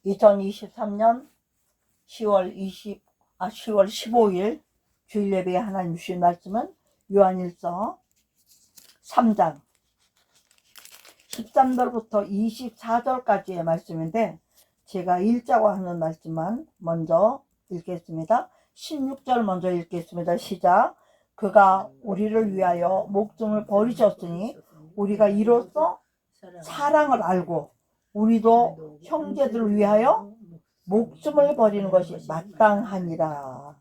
2023년 10월 15일 주일 예배에 하나님 주신 말씀은 요한일서 3장 13절부터 24절까지의 말씀인데, 제가 읽자고 하는 말씀만 먼저 읽겠습니다. 16절 먼저 읽겠습니다. 시작. 그가 우리를 위하여 목숨을 버리셨으니 우리가 이로써 사랑을 알고 우리도 형제들을 위하여 목숨을 버리는 것이 마땅하니라.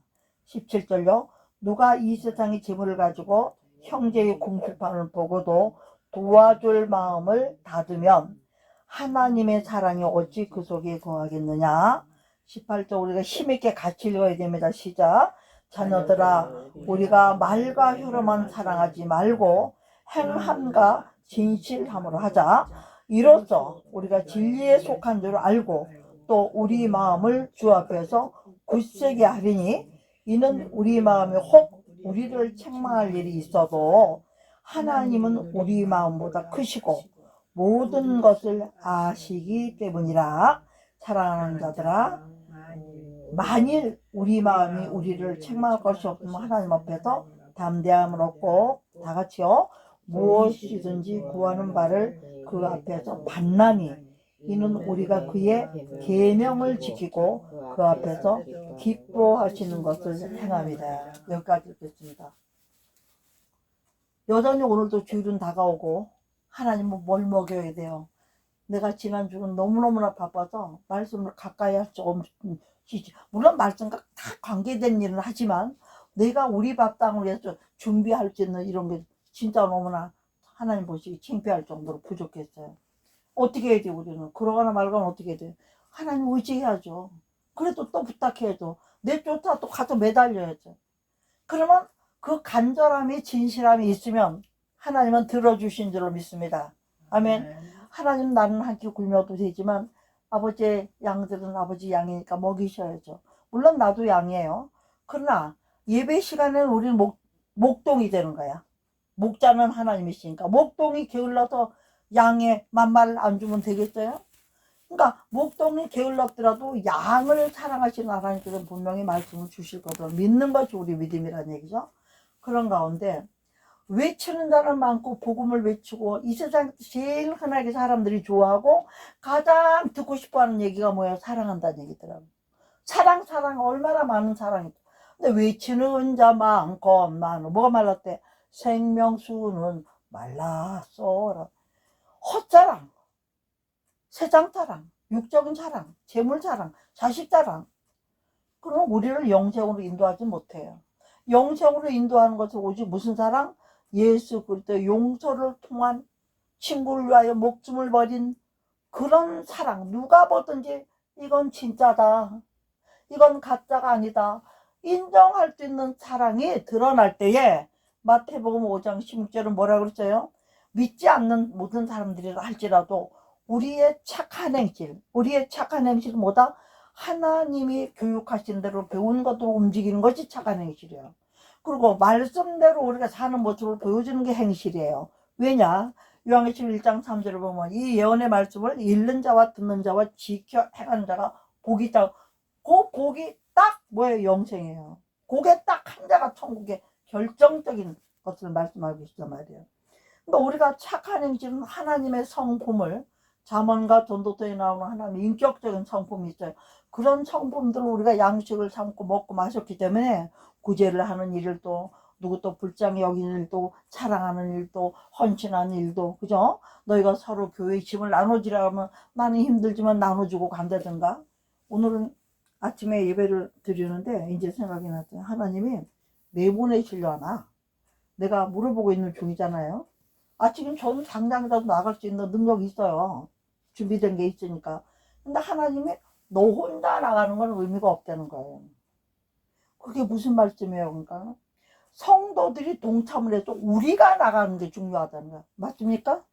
17절요. 누가 이 세상의 재물을 가지고 형제의 궁핍함을 보고도 도와줄 마음을 닫으면 하나님의 사랑이 어찌 그 속에 거하겠느냐. 18절 우리가 힘있게 같이 읽어야 됩니다. 시작. 자녀들아, 우리가 말과 혀로만 사랑하지 말고 행함과 진실함으로 하자. 이로써 우리가 진리에 속한 줄 알고 또 우리 마음을 주 앞에서 굳세게 하리니, 이는 우리 마음이 혹 우리를 책망할 일이 있어도 하나님은 우리 마음보다 크시고 모든 것을 아시기 때문이라. 사랑하는 자들아, 만일 우리 마음이 우리를 책망할 것이 없으면 하나님 앞에서 담대함을 얻고 다 같이요, 무엇이든지 구하는 바를 그 앞에서 받나니 이는 우리가 그의 계명을 지키고 그 앞에서 기뻐하시는 것을 행합니다. 여기까지 읽겠습니다. 여전히 오늘도 주일은 다가오고 하나님은 뭘 먹여야 돼요. 내가 지난주는 너무너무나 바빠서 말씀을 가까이 할 수 없는, 물론 말씀과 다 관계된 일은 하지만 내가 우리 밥상을 위해서 준비할 수 있는 이런 게 진짜 너무나 하나님 보시기 창피할 정도로 부족했어요. 어떻게 해야 돼? 우리는 그러거나 말거나 어떻게 해야 돼? 하나님 의지해야죠. 그래도 또 부탁해야죠. 내 쫓아 또 가서 매달려야죠. 그러면 그 간절함이 진실함이 있으면 하나님은 들어주신 줄로 믿습니다. 아멘. 하나님, 나는 한 끼 굶어도 되지만 아버지의 양들은 아버지 양이니까 먹이셔야죠. 물론 나도 양이에요. 그러나 예배 시간에는 우리는 목동이 되는 거야. 목자는 하나님이시니까 목동이 게을러서 양의 만말을 안 주면 되겠어요? 그러니까 목동이 게을렀더라도 양을 사랑하시는 하나님께서는 분명히 말씀을 주실 거다 믿는 것이 우리 믿음이라는 얘기죠. 그런 가운데 외치는 자는 많고 복음을 외치고 이 세상에서 제일 흔하게 사람들이 좋아하고 가장 듣고 싶어하는 얘기가 뭐예요? 사랑한다는 얘기더라고요. 사랑 얼마나 많은 사랑이. 근데 외치는 자 많건만 뭐가 말랐대? 생명수는 말랐어. 헛사랑, 세상 사랑, 육적인 사랑, 재물 사랑, 자식 사랑. 그럼 우리를 영생으로 인도하지 못해요. 영생으로 인도하는 것은 오직 무슨 사랑? 예수 그리스도의 용서를 통한, 친구를 위하여 목숨을 버린 그런 사랑. 누가 보든지 이건 진짜다, 이건 가짜가 아니다, 인정할 수 있는 사랑이 드러날 때에 마태복음 5장 16절은 뭐라고 그랬어요? 믿지 않는 모든 사람들이라 할지라도 우리의 착한 행실은 뭐다? 하나님이 교육하신 대로 배운 것으로 움직이는 것이 착한 행실이에요. 그리고 말씀대로 우리가 사는 모습을 보여주는 게 행실이에요. 왜냐? 요한계시록 1장 3절을 보면 이 예언의 말씀을 읽는 자와 듣는 자와 지켜 행하는 자가 복이 있다. 그 복이 딱 뭐예요? 영생이에요. 그게 딱 한 자가 천국의 결정적인 것을 말씀하고 계시단 말이에요. 그러니까 우리가 착한 행실은 하나님의 성품을, 잠언과 전도서에 나오는 하나님의 인격적인 성품이 있어요. 그런 성품들을 우리가 양식을 삼고 먹고 마셨기 때문에 구제를 하는 일도, 누구 또 불쌍히 여기는 일도, 사랑하는 일도, 헌신하는 일도, 그죠? 너희가 서로 교회의 짐을 나눠주라 하면 나는 힘들지만 나눠주고 간다든가. 오늘은 아침에 예배를 드리는데 이제 생각이 났어요. 하나님이 내보내시려나? 내가 물어보고 있는 중이잖아요. 지금 저는 당장이라도 나갈 수 있는 능력이 있어요. 준비된 게 있으니까. 근데 하나님이 너 혼자 나가는 건 의미가 없다는 거예요. 그게 무슨 말씀이에요? 그러니까 성도들이 동참을 해도 우리가 나가는 게 중요하다는 거야. 맞습니까?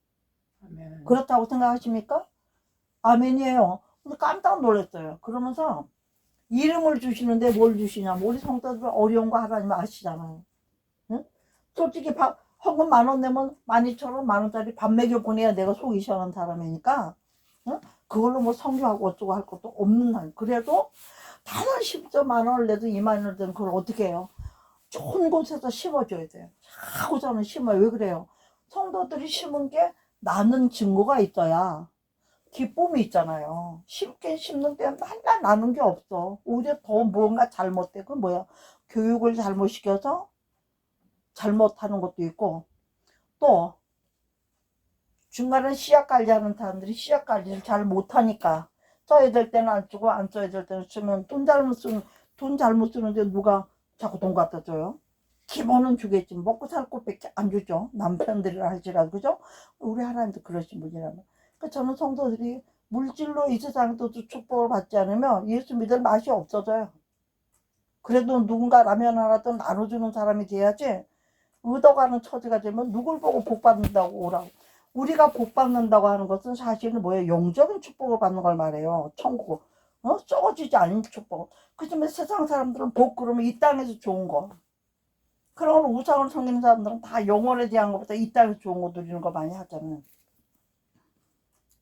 아멘. 그렇다고 생각하십니까? 아멘이에요. 근데 깜짝 놀랐어요. 그러면서 이름을 주시는데 뭘 주시냐? 우리 성도들 어려운 거 하나님 아시잖아요. 응? 솔직히 헌금 10,000원 내면 12,000원, 10,000원짜리 밥 먹여 보내야 내가 속이 시원한 사람이니까. 응? 그걸로 뭐 성교하고 어쩌고 할 것도 없는 날. 그래도 단원 10만 원을 내도 2만 원을 내도 그걸 어떻게 해요? 좋은 곳에서 심어줘야 돼요. 자꾸 저는 심어요. 왜 그래요? 성도들이 심은 게 나는 증거가 있어야 기쁨이 있잖아요. 심긴 심는데 맨날 나는 게 없어. 오히려 더 뭔가 잘못돼. 그 뭐야? 교육을 잘못 시켜서 잘못하는 것도 있고, 또 중간에 씨앗 관리하는 사람들이 씨앗 관리를 잘 못하니까 써야 될 때는 안 쓰고 안 써야 될 때는 쓰면 돈 잘못 쓰는데 누가 자꾸 돈 갖다 줘요? 기본은 주겠지. 먹고 살 것밖에 안 주죠. 남편들이라 할지라도. 그죠? 우리 하나님도 그러신 분이라면. 그러니까 저는 성도들이 물질로 이 세상도 축복을 받지 않으면 예수 믿을 맛이 없어져요. 그래도 누군가 라면 하나든 나눠주는 사람이 돼야지, 얻어가는 처지가 되면 누굴 보고 복 받는다고 오라고. 우리가 복 받는다고 하는 것은 사실은 뭐예요? 영적인 축복을 받는 걸 말해요. 천국. 썩어지지 않은 축복. 그지만 세상 사람들은 복 그러면 이 땅에서 좋은 거. 그런 우상을 섬기는 사람들은 다 영혼에 대한 것보다 이 땅에서 좋은 거 누리는 거 많이 하잖아요.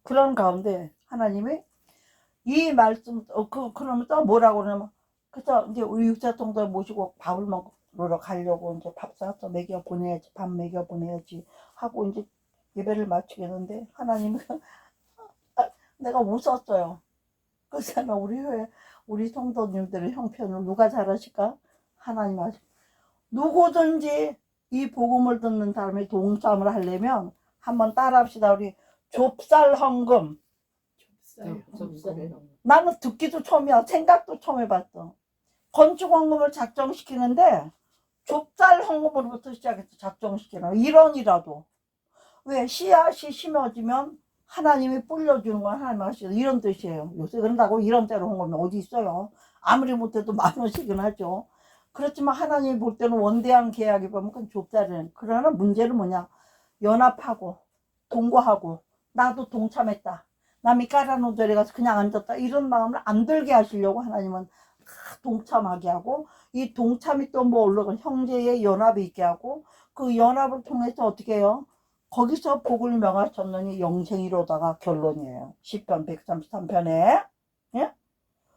그런 가운데 하나님이 이 말씀, 그러면 또 뭐라고 그러냐면, 그래서 이제 우리 육자통도 모시고 밥을 먹으러 가려고 이제 밥 사서 먹여 보내야지, 밥 먹여 보내야지 하고 이제 예배를 마치겠는데, 하나님이 내가 웃었어요. 그래서 우리 성도님들의 형편을 누가 잘하실까? 하나님 하시. 누구든지 이 복음을 듣는 사람이 동참을 하려면 한번 따라합시다. 우리 좁쌀 헌금. 나는 듣기도 처음이야. 생각도 처음 해봤어. 건축 헌금을 작정시키는데 좁쌀 헌금으로부터 시작해서 작정시키는 1원이라도. 왜? 씨앗이 심어지면 하나님이 뿌려주는 건 하나님 하시죠. 이런 뜻이에요. 요새 그런다고 1원짜리 헌금이 어디 있어요? 아무리 못해도 10,000원씩은 하죠. 그렇지만 하나님이 볼 때는 원대한 계약이 보면 그건 좁쌀이에요. 그러나 문제는 뭐냐? 연합하고 동거하고 나도 동참했다. 남이 깔아놓은 자리에 가서 그냥 앉았다. 이런 마음을 안 들게 하시려고 하나님은 동참하게 하고, 이 동참이 또 뭐 올라가 형제의 연합이 있게 하고, 그 연합을 통해서 어떻게 해요? 거기서 복을 명하셨느니 영생이로다가 결론이에요. 시편 133편에. 예?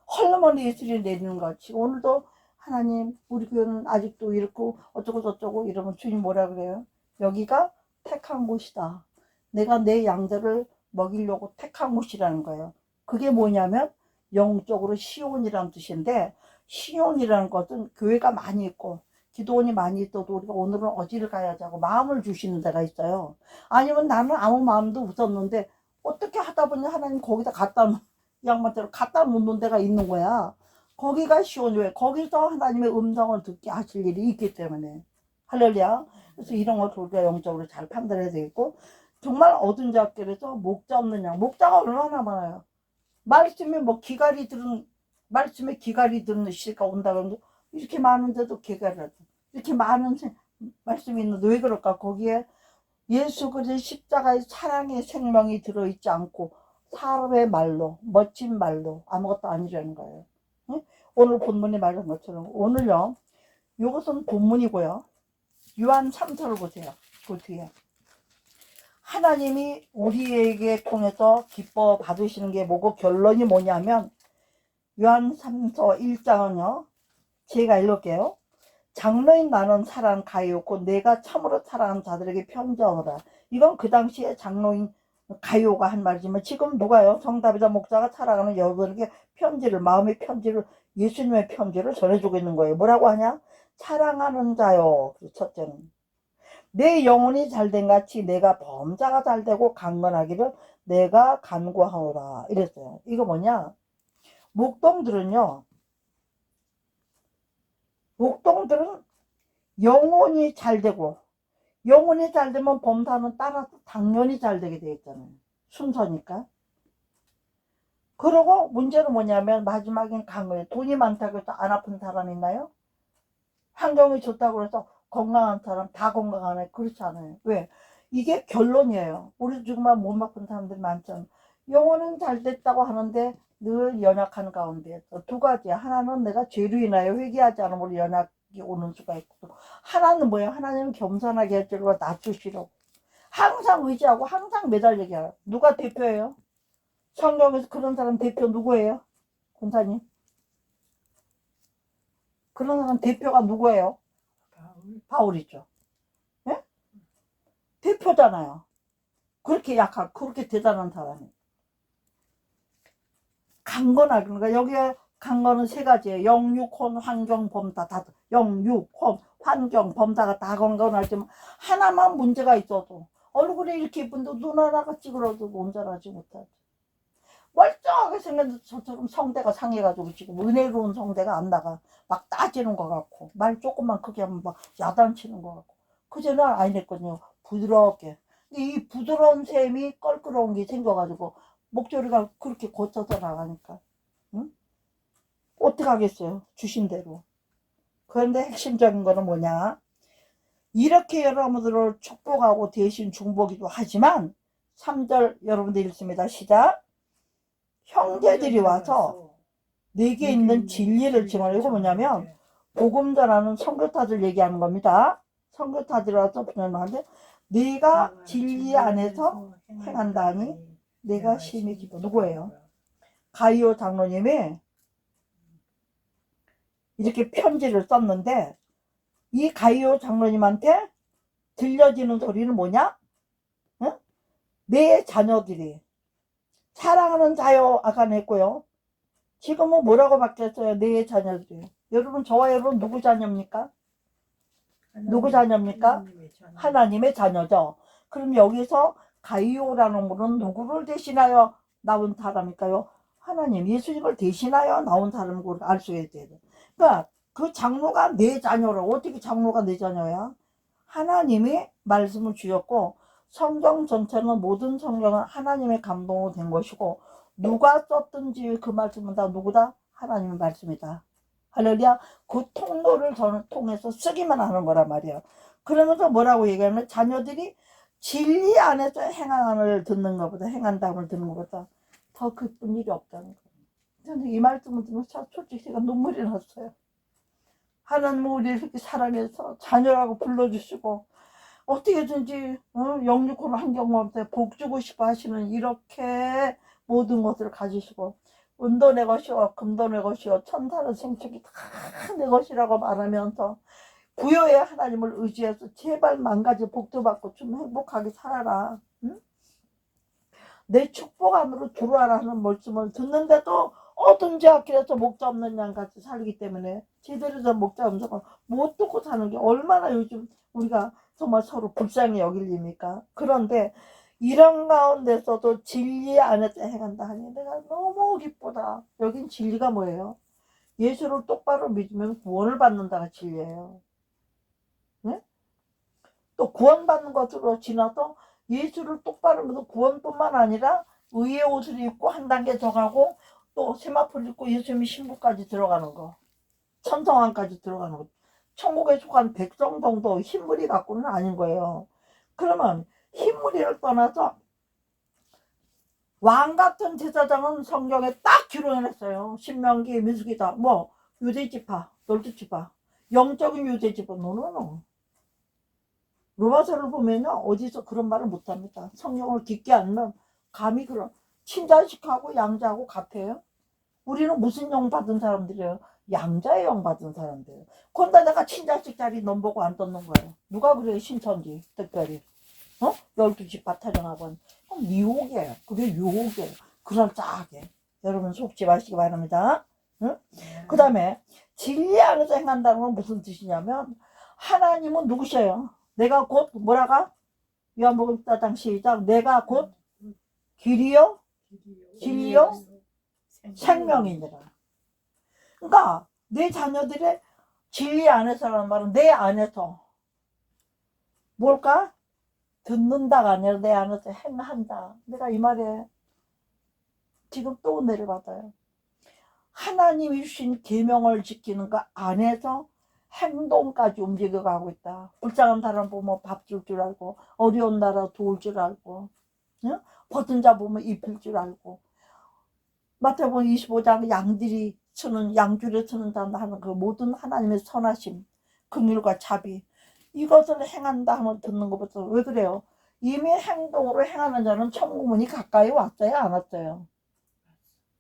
헐머니 예술이 내리는 것 같이 오늘도 하나님 우리 교회는 아직도 이렇고 어쩌고 저쩌고 이러면 주님 뭐라 그래요? 여기가 택한 곳이다. 내가 내 양들을 먹이려고 택한 곳이라는 거예요. 그게 뭐냐면 영적으로 시온이라는 뜻인데, 시온이라는 것은 교회가 많이 있고 기도원이 많이 있어도 우리가 오늘은 어디를 가야지 하고 마음을 주시는 데가 있어요. 아니면 나는 아무 마음도 없었는데 어떻게 하다 보니 하나님 거기다 이 양반대로 갖다 놓는 데가 있는 거야. 거기가 시온이. 왜? 거기서 하나님의 음성을 듣게 하실 일이 있기 때문에. 할렐루야. 그래서 이런 걸 우리가 영적으로 잘 판단해야 되겠고, 정말 얻은 자께서 목자 없는 양. 목자가 얼마나 많아요. 말씀에 기갈이 들은 시가 온다 그러는데 이렇게 많은데도 기갈이 이렇게 많은 말씀이 있는데 왜 그럴까? 거기에 예수 그리스도의 십자가의 사랑의 생명이 들어있지 않고 사람의 말로, 멋진 말로 아무것도 아니라는 거예요. 응? 오늘 본문에 말한 것처럼 오늘요, 이것은 본문이고요. 요한 3서를 보세요. 그 뒤에 하나님이 우리에게 통해서 기뻐 받으시는 게 뭐고 결론이 뭐냐면, 요한 3서 1장은요 제가 읽을게요. 장로인 나는 사랑 가요고 내가 참으로 사랑하는 자들에게 편지하노라. 이건 그 당시에 장로인 가요가 한 말이지만 지금 누가요? 성다비다 목사가 사랑하는 여러분에게 마음의 편지를, 예수님의 편지를 전해주고 있는 거예요. 뭐라고 하냐? 사랑하는 자요. 첫째는 내 영혼이 잘된 같이 내가 범자가 잘되고 강건하기를 내가 간구하노라 이랬어요. 이거 뭐냐? 목동들은 영혼이 잘되고, 영혼이 잘되면 범사는 따라서 당연히 잘되게 되어 있잖아요. 순서니까. 그러고 문제는 뭐냐면 마지막엔 강건해. 돈이 많다고 해서 안 아픈 사람 있나요? 환경이 좋다고 해서 건강한 사람 다 건강하네? 그렇지 않아요. 왜? 이게 결론이에요. 우리 정말 몸 아픈 사람들이 많잖아요. 영혼은 잘 됐다고 하는데 늘 연약한 가운데 두 가지야. 하나는 내가 죄로 인하여 회개하지 않으므로 연약이 오는 수가 있고, 하나는 뭐야? 하나님은 겸손하게 할 줄과 낮추시려고 항상 의지하고 항상 매달리게 해요. 누가 대표예요? 성경에서 그런 사람 대표 누구예요? 권사님? 그런 사람 대표가 누구예요? 바울이죠. 예? 대표잖아요. 그렇게 약한, 그렇게 대단한 사람이. 강건하, 그러니까 여기에 강건은 세 가지예요. 영육혼, 환경, 범다. 다, 영육혼, 환경, 범다가 다 강건하지만 하나만 문제가 있어도 얼굴에 이렇게 예쁜데 눈 하나가 찌그러도 온전하지 못하지. 멀쩡하게 생겼는데 저처럼 성대가 상해가지고 지금 은혜로운 성대가 안 나가. 막 따지는 것 같고 말 조금만 크게 하면 막 야단치는 것 같고. 그전에는 아니랬거든요. 부드럽게. 근데 이 부드러운 셈이 껄끄러운 게 생겨가지고 목소리가 그렇게 고쳐서 나가니까 응? 어떻게 하겠어요? 주신 대로. 그런데 핵심적인 거는 뭐냐? 이렇게 여러분들을 축복하고 대신 중보기도 하지만 3절 여러분들 읽습니다. 시작. 형제들이 와서 내게 있는 진리를 증언해. 이거 뭐냐면 복음 전하는 선교사들 얘기하는 겁니다. 선교사들이 와서 분명한데 네가 진리 안에서 행한다니 내가 심히 기뻐. 누구예요? 가이오 장로님이 이렇게 편지를 썼는데 이 가이오 장로님한테 들려지는 소리는 뭐냐? 응? 내 자녀들이 사랑하는 자요 아까 냈고요. 지금은 뭐라고 바뀌었어요? 내 자녀들이. 여러분 저와 여러분 누구 자녀입니까? 누구 자녀입니까? 하나님의 자녀죠. 그럼 여기서 가이오라는 분은 누구를 대신하여 나온 사람일까요? 하나님, 예수님을 대신하여 나온 사람으로 알 수 있어야 돼. 그러니까 그 장로가 내 자녀를 어떻게 장로가 내 자녀야? 하나님이 말씀을 주셨고 성경 전체는 모든 성경은 하나님의 감동으로 된 것이고 누가 썼든지 그 말씀은 다 누구다? 하나님의 말씀이다. 할렐루야. 그 통로를 저는 통해서 쓰기만 하는 거란 말이에요. 그러면서 뭐라고 얘기하면 자녀들이 진리 안에서 행함을 듣는 것보다 행한다음을 듣는 것보다 더 기쁜 일이 없다는 거예요. 저는 이 말씀을 듣면 솔직히 제가 눈물이 났어요. 하나님 우리를 이렇게 사랑해서 자녀라고 불러주시고 어떻게든지 영육으로 환경범죄 복 주고 싶어 하시는 이렇게 모든 것을 가지시고 은도 내 것이요 금도 내 것이요 천사는 생축이 다 내 것이라고 말하면서 부여의 하나님을 의지해서 제발 만가지 복도 받고 좀 행복하게 살아라. 응? 내 축복 안으로 들어와라 하는 말씀을 듣는데도 어든지 아끼려서 목자 없는 양같이 살기 때문에 제대로 된 목자 없는 못 듣고 사는 게 얼마나 요즘 우리가 정말 서로 불쌍히 여길 일입니까? 그런데 이런 가운데서도 진리 안에서 행한다 하니 내가 너무 기쁘다. 여긴 진리가 뭐예요? 예수를 똑바로 믿으면 구원을 받는다가 진리예요. 네? 또 구원받는 것으로 지나서 예수를 똑바로 믿어 구원뿐만 아니라 의의 옷을 입고 한 단계 더 가고 또 세마포를 입고 예수님의 신부까지 들어가는 거. 천성안까지 들어가는 거. 천국에 속한 백성 정도 흰무리 갖고는 아닌 거예요. 그러면 흰무리를 떠나서 왕 같은 제사장은 성경에 딱 기록해놨어요. 신명기, 민수기다. 뭐 유대지파, 놀두지파, 영적인 유대지파. 노노노. 로마서를 보면요 어디서 그런 말을 못합니다. 성경을 깊게 알면 감히 그런 친자식하고 양자하고 같아요. 우리는 무슨 영 받은 사람들이에요? 양자의 영 받은 사람들이에요. 그런데 내가 친자식 자리 넘보고 안 떴는 거예요. 누가 그래요? 신천지 특별히 12집 타령학원 미혹이에요. 그게 유혹이에요. 그럴싸하게 여러분 속지 마시기 바랍니다. 응? 그 다음에 진리 안에서 행한다는 건 무슨 뜻이냐면 하나님은 누구셔요? 내가 곧 뭐라가? 요한복음 4장 시작. 내가 곧 길이요 진리요 생명이니라. 그러니까 내 자녀들의 진리 안에서라는 말은 내 안에서 뭘까? 듣는다가 아니라 내 안에서 행한다. 내가 이 말에 지금 또 은혜를 받아요. 하나님이 주신 계명을 지키는 그 안에서 행동까지 움직여가고 있다. 불쌍한 사람 보면 밥 줄 줄 알고 어려운 나라 도울 줄 알고 응? 벗은 자 보면 입힐 줄 알고 마태복음 25장 양들이 쓰는 양줄에 쓰는 자 하는 그 모든 하나님의 선하심 긍휼과 자비 이것을 행한다 하면 듣는 것부터 왜 그래요? 이미 행동으로 행하는 자는 천국문이 가까이 왔어요 안 왔어요?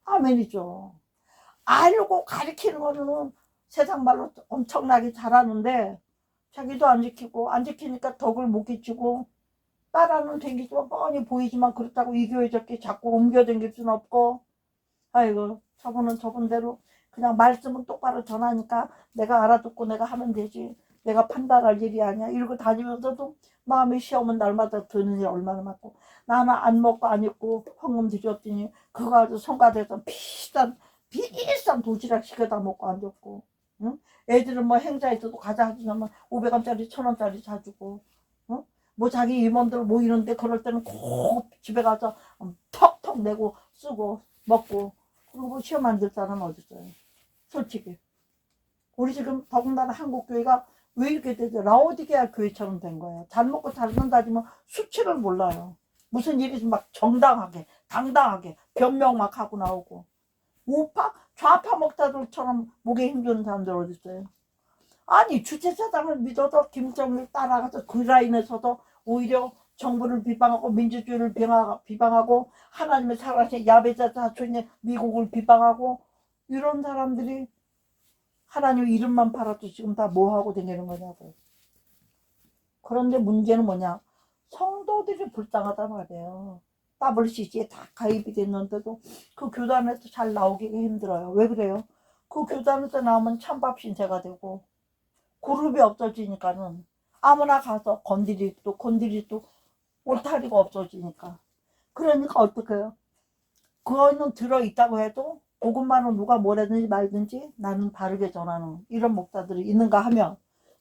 아멘이죠. 알고 가르치는 거는 세상 말로 엄청나게 잘하는데 자기도 안 지키고 안 지키니까 덕을 못 끼치고 따라는 댕기지만 뻔히 보이지만 그렇다고 이 교회 저렇게 자꾸 옮겨 댕길 수는 없고 아이고 저분은 저분대로 그냥 말씀은 똑바로 전하니까 내가 알아듣고 내가 하면 되지 내가 판단할 일이 아니야 이러고 다니면서도 마음의 시험은 날마다 드는 일 얼마나 많고 나는 안 먹고 안 입고 헌금 드렸더니 그거 가지고 성가대에서 비싼 도시락 시켜다 먹고 앉았고 응? 애들은 뭐 행사에서도 과자 하지만 500원짜리 1000원짜리 사주고 응? 뭐 자기 임원들 모이는데 그럴 때는 꼭 집에 가서 턱턱 내고 쓰고 먹고 그리고 시험 안 들 사람은 어디 있어요 솔직히 우리 지금 더군다나 한국교회가 왜 이렇게 되죠 라오디게아 교회처럼 된 거예요 잘 먹고 잘 산다지만 수치를 몰라요 무슨 일이 막 정당하게 당당하게 변명 막 하고 나오고 우파 좌파 목사들처럼 목에 힘주는 사람들 어디 있어요 아니 주체사상을 믿어서 김정일 따라가서 그 라인에서도 오히려 정부를 비방하고 민주주의를 비방하고 하나님의 살아계신 야베자 사촌의 미국을 비방하고 이런 사람들이 하나님 이름만 팔아도 지금 다 뭐하고 다니는 거냐고. 그런데 문제는 뭐냐 성도들이 불쌍하단 말이에요. WCC에 다 가입이 됐는데도 그 교단에서 잘 나오기가 힘들어요. 왜 그래요? 그 교단에서 나오면 찬밥 신세가 되고 그룹이 없어지니까는 아무나 가서 건드리 또 울타리가 없어지니까 그러니까 어떡해요 그거는 들어있다고 해도 그것만은 누가 뭐라든지 말든지 나는 바르게 전하는 이런 목사들이 있는가 하면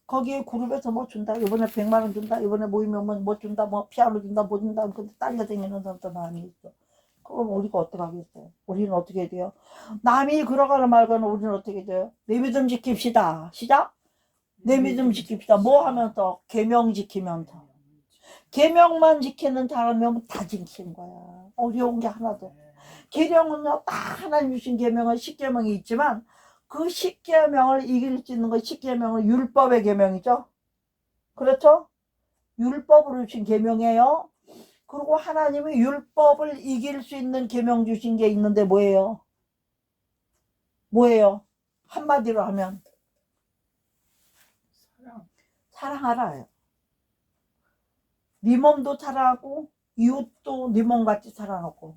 거기에 그룹에서 뭐 준다 이번에 100만원 준다 이번에 모이면 뭐 준다 뭐 피아노 준다 뭐 준다 근데 딸려다니는 사람도 많이 있어 그럼 우리가 어떻게 하겠어요 우리는 어떻게 돼요 남이 그러거나 말거나 우리는 어떻게 돼요 내 믿음 지킵시다 시작 내 믿음 지킵시다 뭐 하면서 계명 지키면서 계명만 지키는 사람이면 다 지킨 거야 어려운 게 하나도 계명은요 딱 하나님 주신 계명은 10계명이 있지만 그 10계명을 이길 수 있는 거 10계명은 율법의 계명이죠 그렇죠 율법으로 주신 계명이에요 그리고 하나님이 율법을 이길 수 있는 계명 주신 게 있는데 뭐예요 한마디로 하면 사랑하라요 네 몸도 사랑하고 이웃도 네 몸같이 사랑하고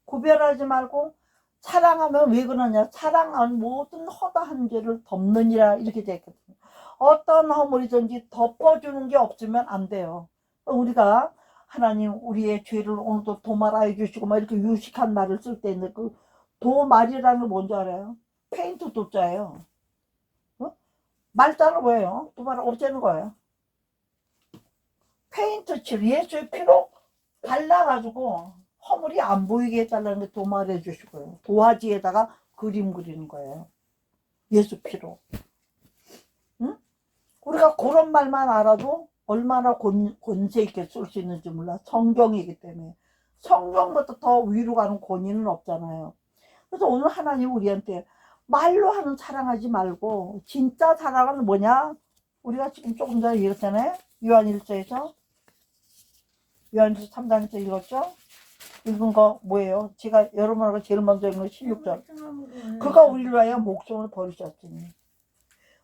구별하지 말고 사랑하면 왜 그러냐 사랑한 모든 허다한 죄를 덮느니라 이렇게 되어 있거든요 어떤 허물이든지 덮어주는 게 없으면 안 돼요 우리가 하나님 우리의 죄를 오늘도 도말하여 주시고 막 이렇게 유식한 말을 쓸 때 있는데 그 도말이라는 게 뭔지 알아요? 페인트 도자예요 어? 말자는 뭐예요? 도말을 없애는 거예요 페인트 칠 예수의 피로 발라가지고 허물이 안 보이게 해달라는 게 도말해 주시고요. 도화지에다가 그림 그리는 거예요. 예수 피로. 응? 우리가 그런 말만 알아도 얼마나 권세 있게 쓸 수 있는지 몰라. 성경이기 때문에. 성경보다 더 위로 가는 권위는 없잖아요. 그래서 오늘 하나님 우리한테 말로 하는 사랑하지 말고 진짜 사랑은 뭐냐? 우리가 지금 조금 전에 읽었잖아요. 요한일서에서 3장에서 읽었죠? 읽은 거 뭐예요? 제가 여러분하고 제일 먼저 읽은 거 16절. 그가 우리를 위하여 목숨을 버리셨으니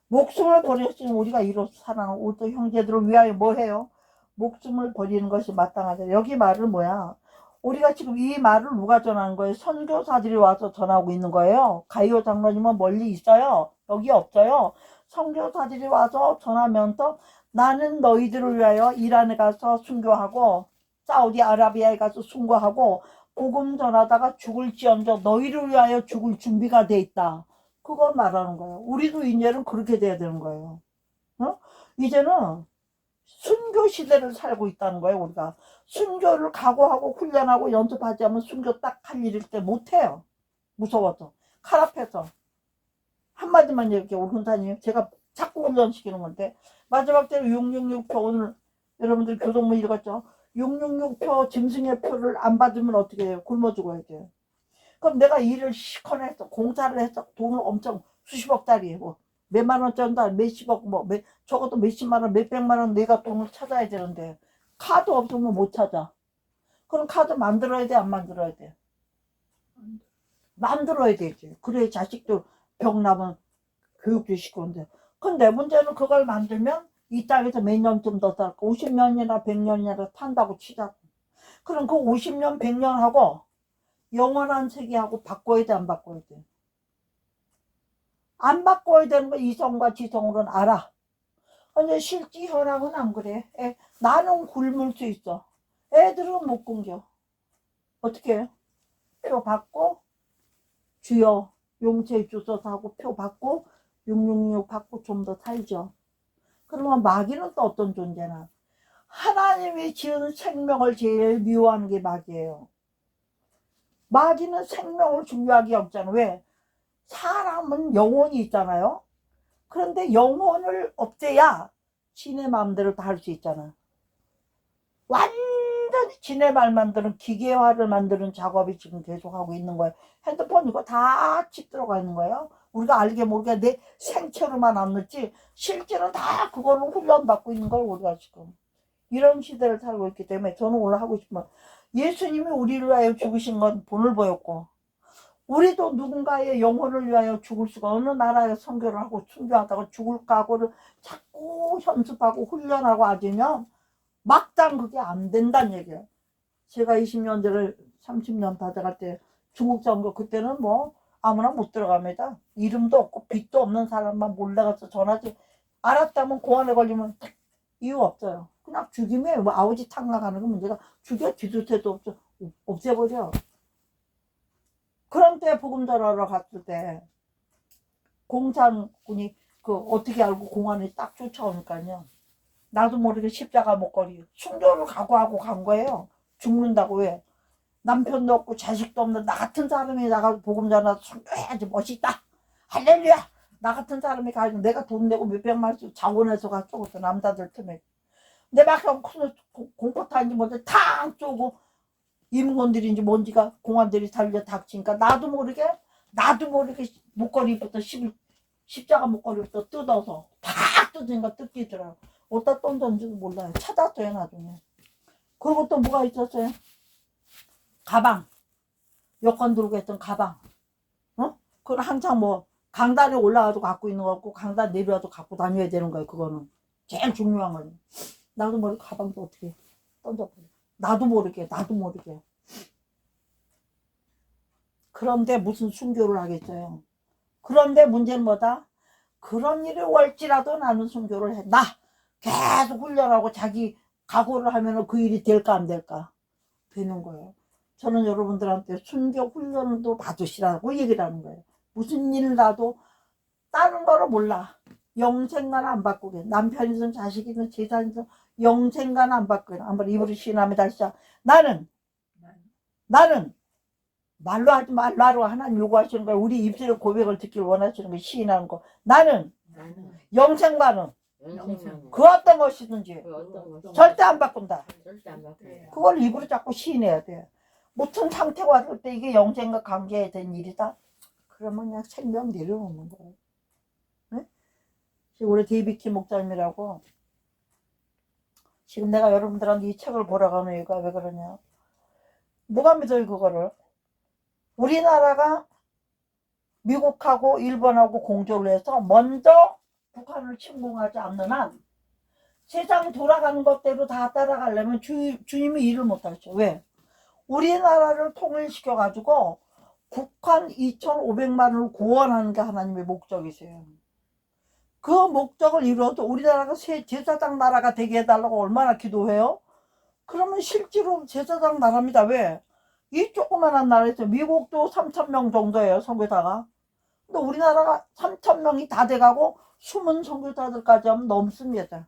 목숨을 버리셨으니 우리가 이로써 사랑하고 또 형제들을 위하여 뭐 해요? 목숨을 버리는 것이 마땅하다. 여기 말은 뭐야? 우리가 지금 이 말을 누가 전하는 거예요? 선교사들이 와서 전하고 있는 거예요. 가이오 장로님은 멀리 있어요. 여기 없어요. 선교사들이 와서 전하면서 나는 너희들을 위하여 이란에 가서 순교하고 사우디아라비아에 가서 순교하고 복음 전하다가 죽을지언정 너희를 위하여 죽을 준비가 돼 있다. 그걸 말하는 거예요. 우리도 이제는 그렇게 돼야 되는 거예요. 어? 이제는 순교 시대를 살고 있다는 거예요. 우리가 순교를 각오하고 훈련하고 연습하지 않으면 순교 딱 할 일일 때 못해요. 무서워서 칼 앞에서 한마디만 얘기해. 우리 훈사님 제가 자꾸 훈련시키는 건데 마지막 때는 666표 오늘 여러분들 교동문 읽었죠? 666표 짐승의 표를 안 받으면 어떻게 해요? 굶어 죽어야 돼요. 그럼 내가 일을 시커나 해서 공사를 해서 돈을 엄청 수십억짜리 뭐 몇만 원짜리 몇십억 뭐 적어도 몇십만 원 몇백만 원 내가 돈을 찾아야 되는데 카드 없으면 못 찾아. 그럼 카드 만들어야 돼 안 만들어야 돼? 만들어야 되지. 그래 자식들 병 나면 교육도 시키는데. 근데 문제는 그걸 만들면 이 땅에서 몇 년쯤 더 살까? 50년이나 100년이나 탄다고 치자고. 그럼 그 50년, 100년 하고 영원한 세계하고 바꿔야 돼, 안 바꿔야 돼? 안 바꿔야 되는 거 이성과 지성으로는 알아. 근데 실제 현황은 안 그래. 나는 굶을 수 있어. 애들은 못 굶겨. 어떻게 해? 표 받고 주여 용체 주소서 하고 표 받고 666 받고 좀 더 살죠. 그러면 마귀는 또 어떤 존재나? 하나님이 지은 생명을 제일 미워하는 게 마귀예요. 마귀는 생명을 중요하게 여기잖아. 왜? 사람은 영혼이 있잖아요. 그런데 영혼을 없애야 지네 마음대로 다 할 수 있잖아. 완전히 지네 말만 들은 기계화를 만드는 작업이 지금 계속하고 있는 거예요. 핸드폰 이거 다 칩 들어가 있는 거예요. 우리가 알게 모르게 내 생체로만 안 넣지 실제로 다 그걸로 훈련받고 있는 거예요. 우리가 지금 이런 시대를 살고 있기 때문에 저는 오늘 하고 싶은 건 예수님이 우리를 위하여 죽으신 건 본을 보였고 우리도 누군가의 영혼을 위하여 죽을 수가 어느 나라에 선교를 하고 순교하다가 죽을 각오를 자꾸 연습하고 훈련하고 하지면 막상 그게 안 된다는 얘기예요. 제가 20년 전에 30년 다 돼갈 때 중국 선교 그때는 뭐 아무나 못 들어갑니다. 이름도 없고 빚도 없는 사람만 몰래가서 전화지 알았다면 공안에 걸리면 이유 없어요. 그냥 죽임에 뭐 아우지 탕락하는 거 문제가 죽여 뒤도태도 없어 없애버려. 그런 때 복음 전하러 갔을 때 공산군이 그 어떻게 알고 공안에 딱 쫓아오니까요. 나도 모르게 십자가 목걸이 순교를 각오하고 간 거예요. 죽는다고. 왜? 남편도 없고 자식도 없는 나 같은 사람이 나가서 복음 전하러 순교해야지 멋있다. 할렐루야. 나 같은 사람이 가지고 내가 돈 내고 몇백만씩 자원해서 가 쪼고서 남자들 틈에 내 막 공포탄인지 뭔지 탕 쪼고 임원들인지 뭔지가 공안들이 달려 닥치니까 나도 모르게 목걸이부터 십자가 목걸이부터 뜯어서 팍 뜯으니까 뜯기더라고. 어디다 던졌는지도 몰라요. 찾았어요 나중에. 그리고 또 뭐가 있었어요? 가방. 여권 들고 했던 가방. 그걸 항상 뭐 강단에 올라가도 갖고 있는 거 같고 강단 내려와도 갖고 다녀야 되는 거예요. 그거는 제일 중요한 거예요. 나도 모르게 가방도 어떻게 던져버려. 나도 모르게. 그런데 무슨 순교를 하겠어요. 그런데 문제는 뭐다? 그런 일이 올지라도 나는 순교를 해. 나 계속 훈련하고 자기 각오를 하면 그 일이 될까 안 될까? 되는 거예요. 저는 여러분들한테 순교 훈련도 받으시라고 얘기를 하는 거예요. 무슨 일 나도 다른 거를 몰라. 영생만 안 바꾸게. 남편이든 자식이든 재산이든 영생만 안 바꾸게. 한번 입으로 시인하면 다시 나는 말로 하지 말라고 하나님 요구하시는 거예요. 우리 입술의 고백을 듣길 원하시는 거 시인하는 거. 나는 영생만은 그 어떤 것이든지 절대 안 바꾼다. 그걸 입으로 자꾸 시인해야 돼. 무슨 상태가 왔을 때 이게 영생과 관계된 일이다. 그러면 그냥 생명 내려놓는 거예요. 네? 지금 우리 데이비키 목사님이라고 지금 내가 여러분들한테 이 책을 보라고 하는 이유가 왜 그러냐. 누가 믿어요 그거를. 우리나라가 미국하고 일본하고 공조를 해서 먼저 북한을 침공하지 않는 한 세상 돌아가는 것대로 다 따라가려면 주님이 일을 못하죠. 왜? 우리나라를 통일시켜 가지고 북한 2,500만을 구원하는 게 하나님의 목적이세요. 그 목적을 이루어도 우리나라가 제사장 나라가 되게 해달라고 얼마나 기도해요? 그러면 실제로 제사장 나라입니다. 왜? 이 조그만한 나라에서 미국도 3,000명 정도예요 선교사가. 근데 우리나라가 3,000명이 다 돼가고 숨은 선교사들까지 하면 넘습니다.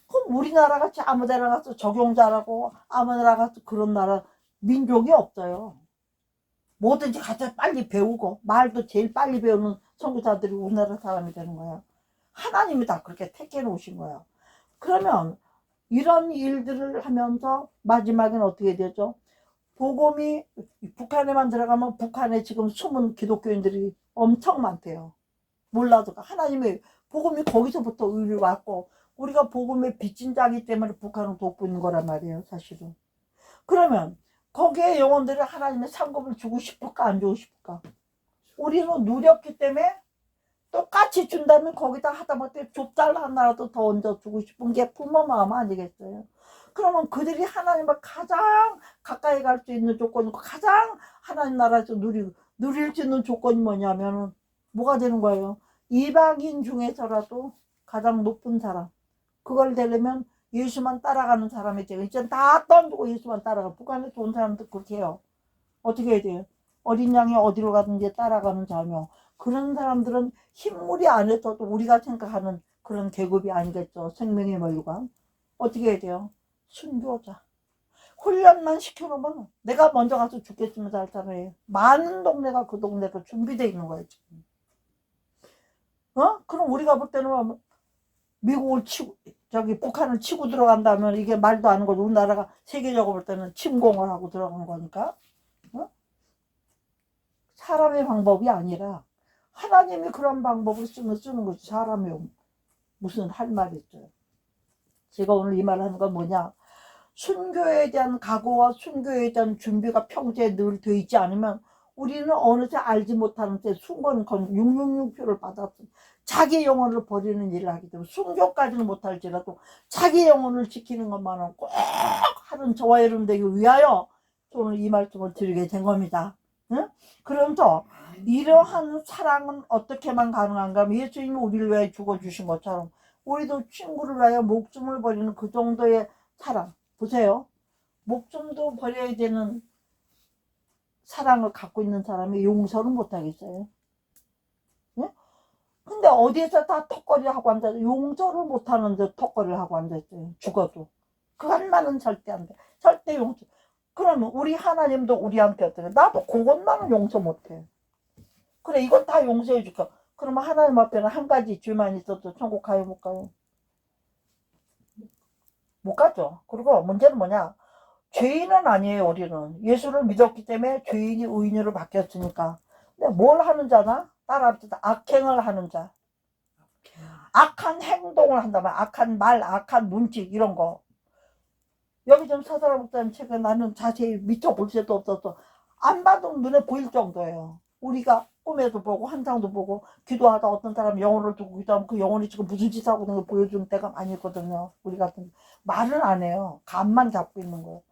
그럼 우리나라 같이 아무데나 가서 적용자라고 아무데나 가서 그런 나라 민족이 없어요. 뭐든지 가서 빨리 배우고 말도 제일 빨리 배우는 선교사들이 우리나라 사람이 되는 거예요. 하나님이 다 그렇게 택해 놓으신 거예요. 그러면 이런 일들을 하면서 마지막엔 어떻게 되죠? 복음이 북한에만 들어가면 북한에 지금 숨은 기독교인들이 엄청 많대요. 몰라도 하나님의 복음이 거기서부터 의리 왔고 우리가 복음의 빚진 자기 때문에 북한을 돕고 있는 거란 말이에요 사실은. 그러면 거기에 영혼들이 하나님의 상급을 주고 싶을까 안 주고 싶을까? 우리는 누렸기 때문에 똑같이 준다면 거기다 하다못해 좁쌀 하나라도 더 얹어주고 싶은 게 부모 마음 아니겠어요? 그러면 그들이 하나님을 가장 가까이 갈 수 있는 조건이고 가장 하나님 나라에서 누릴 수 있는 조건이 뭐냐면은 뭐가 되는 거예요? 이방인 중에서라도 가장 높은 사람. 그걸 되려면 예수만 따라가는 사람이 돼요. 이제 다 던지고 예수만 따라가. 북한에 온 사람들 그렇게 해요. 어떻게 해야 돼요? 어린 양이 어디로 가든지 따라가는 자며, 그런 사람들은 흰물이 안에서도 우리가 생각하는 그런 계급이 아니겠죠. 생명의 멸류관. 어떻게 해야 돼요? 순교자. 훈련만 시켜놓으면 내가 먼저 가서 죽겠으면 살 사람이에요. 많은 동네가 그 동네로 준비되어 있는 거예요, 지금. 그럼 우리가 볼 때는 미국을 치고, 북한을 치고 들어간다면 이게 말도 안 하는 거죠. 우리나라가 세계적으로 볼 때는 침공을 하고 들어간 거니까. 사람의 방법이 아니라 하나님이 그런 방법을 쓰는 거지. 사람이 무슨 할 말이 있어요. 제가 오늘 이 말 하는 건 뭐냐, 순교에 대한 각오와 순교에 대한 준비가 평소에 늘 돼 있지 않으면 우리는 어느새 알지 못하는 때 순번건 666표를 받았어. 자기 영혼을 버리는 일을 하기 때문에 순교까지는 못할지라도 자기 영혼을 지키는 것만은 꼭 하는 저와 여러분 되기 위하여 오늘 이 말씀을 드리게 된 겁니다. 응? 그러면서 이러한 사랑은 어떻게만 가능한가? 예수님이 우리를 위하여 죽어주신 것처럼 우리도 친구를 위하여 목숨을 버리는 그 정도의 사랑. 보세요. 목숨도 버려야 되는 사랑을 갖고 있는 사람이 용서를 못하겠어요. 네? 근데 어디에서 다 턱걸이를 하고 앉아서 용서를 못하는데 턱걸이를 하고 앉아있어요. 죽어도. 그 한 말은 절대 안 돼. 절대 용서. 그러면 우리 하나님도 우리한테 어떻게, 나도 그것만은 용서 못해. 그래, 이건 다 용서해 줄까? 그러면 하나님 앞에는 한 가지 죄만 있어도 천국 가요, 못 가요? 못 가죠. 그리고 문제는 뭐냐? 죄인은 아니에요. 우리는 예수를 믿었기 때문에 죄인이 의인으로 바뀌었으니까. 근데 뭘 하는 자나? 따라합시다. 악행을 하는 자. 악한 행동을 한다면 악한 말, 악한 눈치 이런 거. 여기 좀 서사라 목사님 책에 나는 자세히 미쳐볼 새도 없어서 안 봐도 눈에 보일 정도예요. 우리가 꿈에도 보고 환상도 보고 기도하다 어떤 사람 영혼을 두고 기도하면 그 영혼이 지금 무슨 짓 하고 있는 걸 보여주는 때가 많이 있거든요. 우리 같은 말은 안 해요. 감만 잡고 있는 거예요.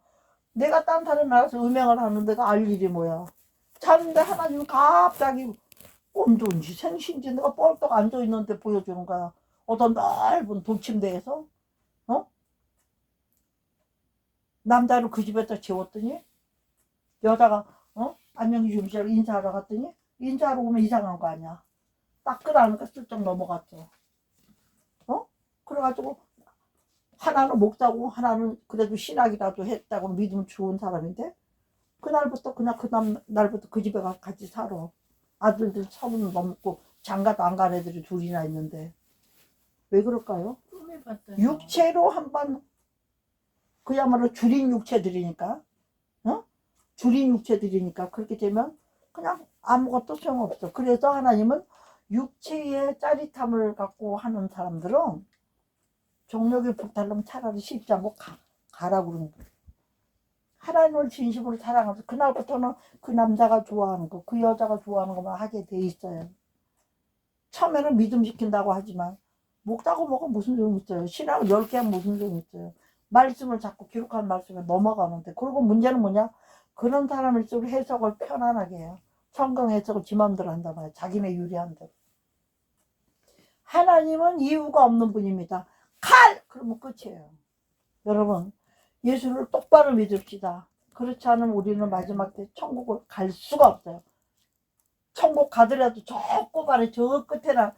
내가 딴 사람 나가서 음행을 하는 데가 알 일이 뭐야. 자는데 하나님 갑자기 꿈든지 생신지 내가 뻘떡 앉아있는데 보여주는 거야. 어떤 넓은 돌침대에서 남자를 그 집에다 재웠더니 여자가 안녕히 주무시라고 인사하러 갔더니 인사하러 오면 이상한 거 아니야. 딱 끌어안으니까 슬쩍 넘어갔죠. 그래가지고 하나는 목사고 하나는 그래도 신학이라도 했다고 믿음 좋은 사람인데 그날부터 그냥 날부터 그 집에 같이 살아. 아들들 30 넘고 장가도 안 간 애들이 둘이나 있는데 왜 그럴까요? 육체로 한번 그야말로 줄인 육체들이니까 줄인 육체들이니까 그렇게 되면 그냥 아무것도 소용없어. 그래서 하나님은 육체의 짜릿함을 갖고 하는 사람들은 정력이 불탈려면 차라리 십자고 가라고 그러는 거예요. 하나님을 진심으로 사랑하면서 그날부터는 그 남자가 좋아하는 거, 그 여자가 좋아하는 것만 하게 돼 있어요. 처음에는 믿음 시킨다고 하지만 목다고 뭐가 무슨 소용이 있어요. 신앙을 10개 하면 무슨 소용이 있어요. 말씀을 자꾸 기록한 말씀에 넘어가는데. 그리고 문제는 뭐냐? 그런 사람일수록 해석을 편안하게 해요. 성경 해석을 지 맘대로 한단 말이에요. 자기네 유리한 대로. 하나님은 이유가 없는 분입니다. 칼! 그러면 끝이에요. 여러분, 예수를 똑바로 믿읍시다. 그렇지 않으면 우리는 마지막 때 천국을 갈 수가 없어요. 천국 가더라도 저 꼬발에 저 끝에나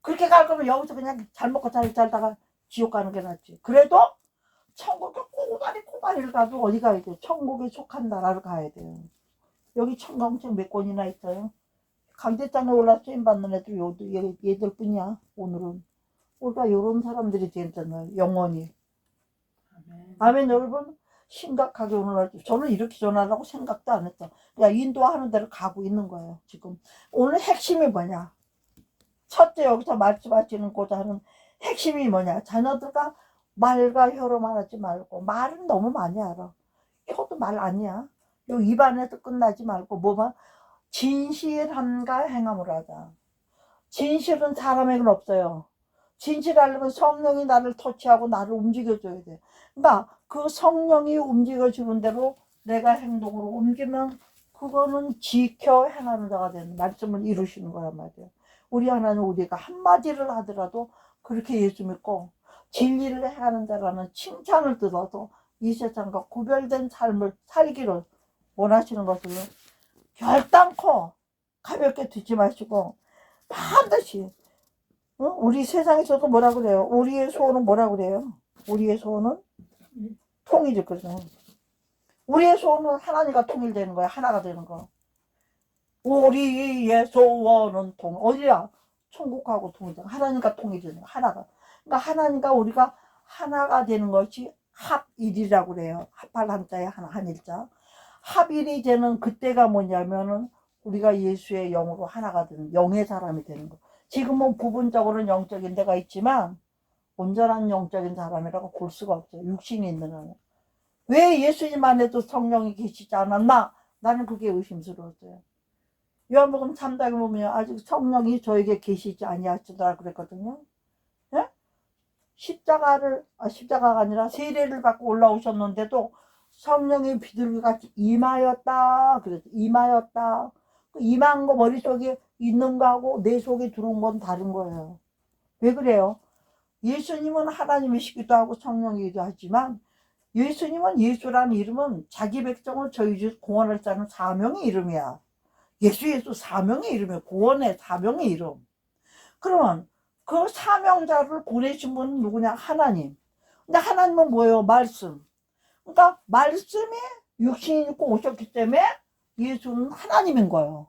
그렇게 갈 거면 여기서 그냥 잘 먹고 잘 살다가 지옥 가는 게 낫지. 그래도 천국에 꼬발을 가도 어디 가야 돼요? 천국에 속한 나라를 가야 돼요. 여기 청강책 몇 권이나 있어요. 강대장에 올라 쓰임받는 애들 얘들 뿐이야. 오늘은 우리가 이런 사람들이 되잖아요. 영원히. 아멘. 여러분 심각하게 오늘 저는 이렇게 전하라고 생각도 안 했어. 그냥 인도하는 대로 가고 있는 거예요. 지금 오늘 핵심이 뭐냐? 첫째 여기서 말씀하시는고자 하는 핵심이 뭐냐? 자녀들과 말과 혀로 말하지 말고 말은 너무 많이 알아. 혀도 말 아니야. 요 입안에서 끝나지 말고 뭐만 진실함과 행함을 하자. 진실은 사람에게는 없어요. 진실하려면 성령이 나를 터치하고 나를 움직여줘야 돼. 그러니까 그 성령이 움직여주는 대로 내가 행동으로 옮기면 그거는 지켜 행하는 자가 되는 말씀을 이루시는 거란 말이에요. 우리 하나님 우리가 한마디를 하더라도 그렇게 예수 믿고 진리를 행하는 자라는 칭찬을 들어서 이 세상과 구별된 삶을 살기를 원하시는 것을 결단코 가볍게 듣지 마시고 반드시 우리 세상에서도 뭐라 그래요? 우리의 소원은 뭐라 그래요? 우리의 소원은 통일이거든요. 우리의 소원은 하나님과 통일되는 거야. 하나가 되는 거. 우리의 소원은 어디야? 천국하고 통일되는 거. 하나님과 통일되는 거. 하나가. 그러니까 하나님과 우리가 하나가 되는 것이 합일이라고 그래요. 합할 한자에 하나, 한일자. 합일이 되는 그때가 뭐냐면은 우리가 예수의 영으로 하나가 되는 영의 사람이 되는 거. 지금은 부분적으로는 영적인 데가 있지만 온전한 영적인 사람이라고 볼 수가 없어요. 육신이 있는 한은. 왜 예수님 안에도 성령이 계시지 않았나? 나는 그게 의심스러웠어요. 요한복음 3장에 보면 아직 성령이 저에게 계시지 아니하시더라 그랬거든요. 예? 십자가가 아니라 세례를 받고 올라오셨는데도 성령의 비둘기같이 임하였다. 그래서 임하였다. 임한 거 머릿속에 있는 거하고 내 속에 들어온 건 다른 거예요. 왜 그래요? 예수님은 하나님이시기도 하고 성령이기도 하지만 예수님은 예수라는 이름은 자기 백성을 저희 집 구원할 자는 사명의 이름이야. 예수 사명의 이름이야. 구원의 사명의 이름. 그러면 그 사명자를 보내신 분은 누구냐? 하나님. 근데 하나님은 뭐예요? 말씀. 그러니까 말씀이 육신이 있고 오셨기 때문에 예수는 하나님인 거예요.